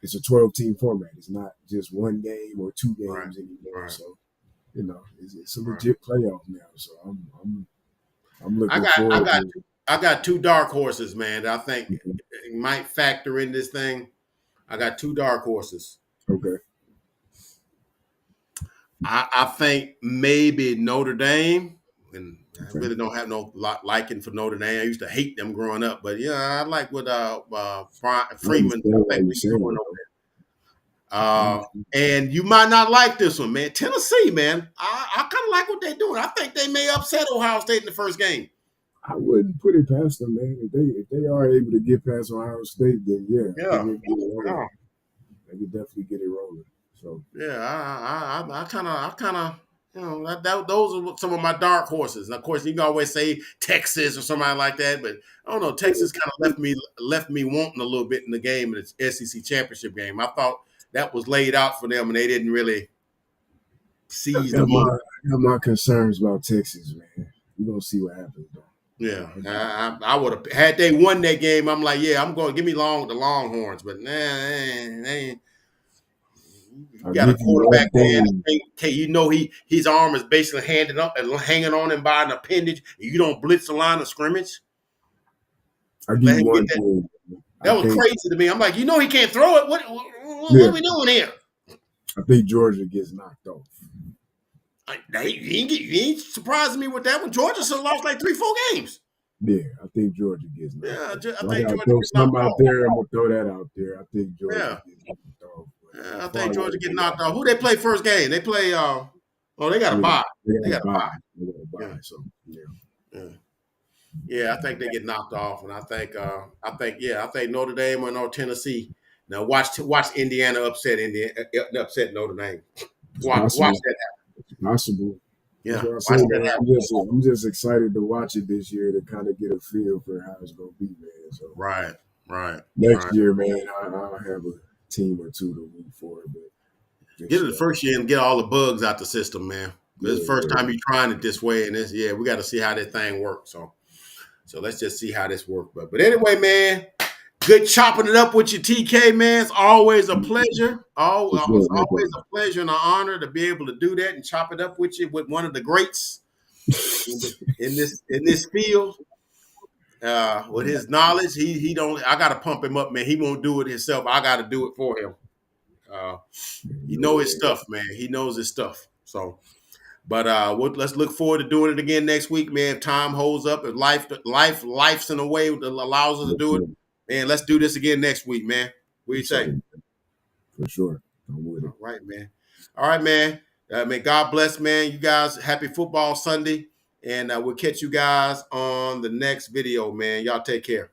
it's a 12-team format. It's not just one game or two Right. games anymore. Right. So it's a Right. legit playoff now. So I'm I looking got. I forward got. to. I got two dark horses, man, that I think might factor in this thing. I got two dark horses. Okay. I think maybe Notre Dame, and I Okay. really don't have no liking for Notre Dame. I used to hate them growing up, but yeah, I like what Brian I Freeman. understand I why think you're they're doing saying over it. there. I understand. And you might not like this one, man. Tennessee, man. I kind of like what they're doing. I think they may upset Ohio State in the first game. I wouldn't put it past them, man. If they are able to get past Ohio State, then yeah, I think Yeah, they can get it rolling. yeah, They could definitely get it rolling. So yeah. I kind of, those are some of my dark horses. And of course, you can always say Texas or somebody like that, but I don't know. Texas kind of left me wanting a little bit in the game in the SEC championship game. I thought that was laid out for them, and they didn't really I seize the got moment. my concerns about Texas, man. We're gonna see what happens though. Yeah, I would have had they won that game. I'm like, yeah, I'm going. Give me the Longhorns, but nah, you I'll got a give you one quarterback, man. thing. Okay, his arm is basically handed up and hanging on him by an appendage. You don't blitz the line of scrimmage. I'll give Let you him get one that. thing. I That was think crazy to me. I'm like, he can't throw it. What yeah, are we doing here? I think Georgia gets knocked off. He ain't surprising me with that one. Georgia still lost like 3, 4 games. Yeah, I think Georgia gets knocked Yeah, off. I So I think gotta Georgia throw get some knocked out off. there. I'm gonna throw that out there. I think Georgia Yeah. gets knocked off. But Yeah, I as far think as Georgia get everything knocked off. Who they play first game? They play. They got a yeah, bye. they They got a got a bye. bye. They got a Yeah, bye. So yeah. yeah, yeah. I think they get knocked off, and I think Notre Dame or no Tennessee. Now watch Indiana upset Notre Dame. It's Watch possible. that. It's possible. That's Yeah, what I say, watch that man. happen. I'm just excited to watch it this year to kind of get a feel for how it's gonna be, man. So Right, right, next right. year, man, I'll have a team or two to root for, but Get just it the first year and get all the bugs out the system, man. This is the first yeah, time you're trying it this way, and we got to see how that thing works. So let's just see how this works. But anyway, man, good chopping it up with you, TK, man. It's always a pleasure. for It's sure, always likewise. a pleasure and an honor to be able to do that and chop it up with you with one of the greats in this field. With his knowledge, he don't. I got to pump him up, man. He won't do it himself. I got to do it for him. Uh, he You know, know his stuff, man. He knows his stuff. So, but let's look forward to doing it again next week, man. If time holds up, if life's in a way that allows us to do it, man. Let's do this again next week, man. What do you say? for sure. I'm with it. All right, man. All right, man. May God bless, man. You guys, happy football Sunday, and we'll catch you guys on the next video, man. Y'all take care.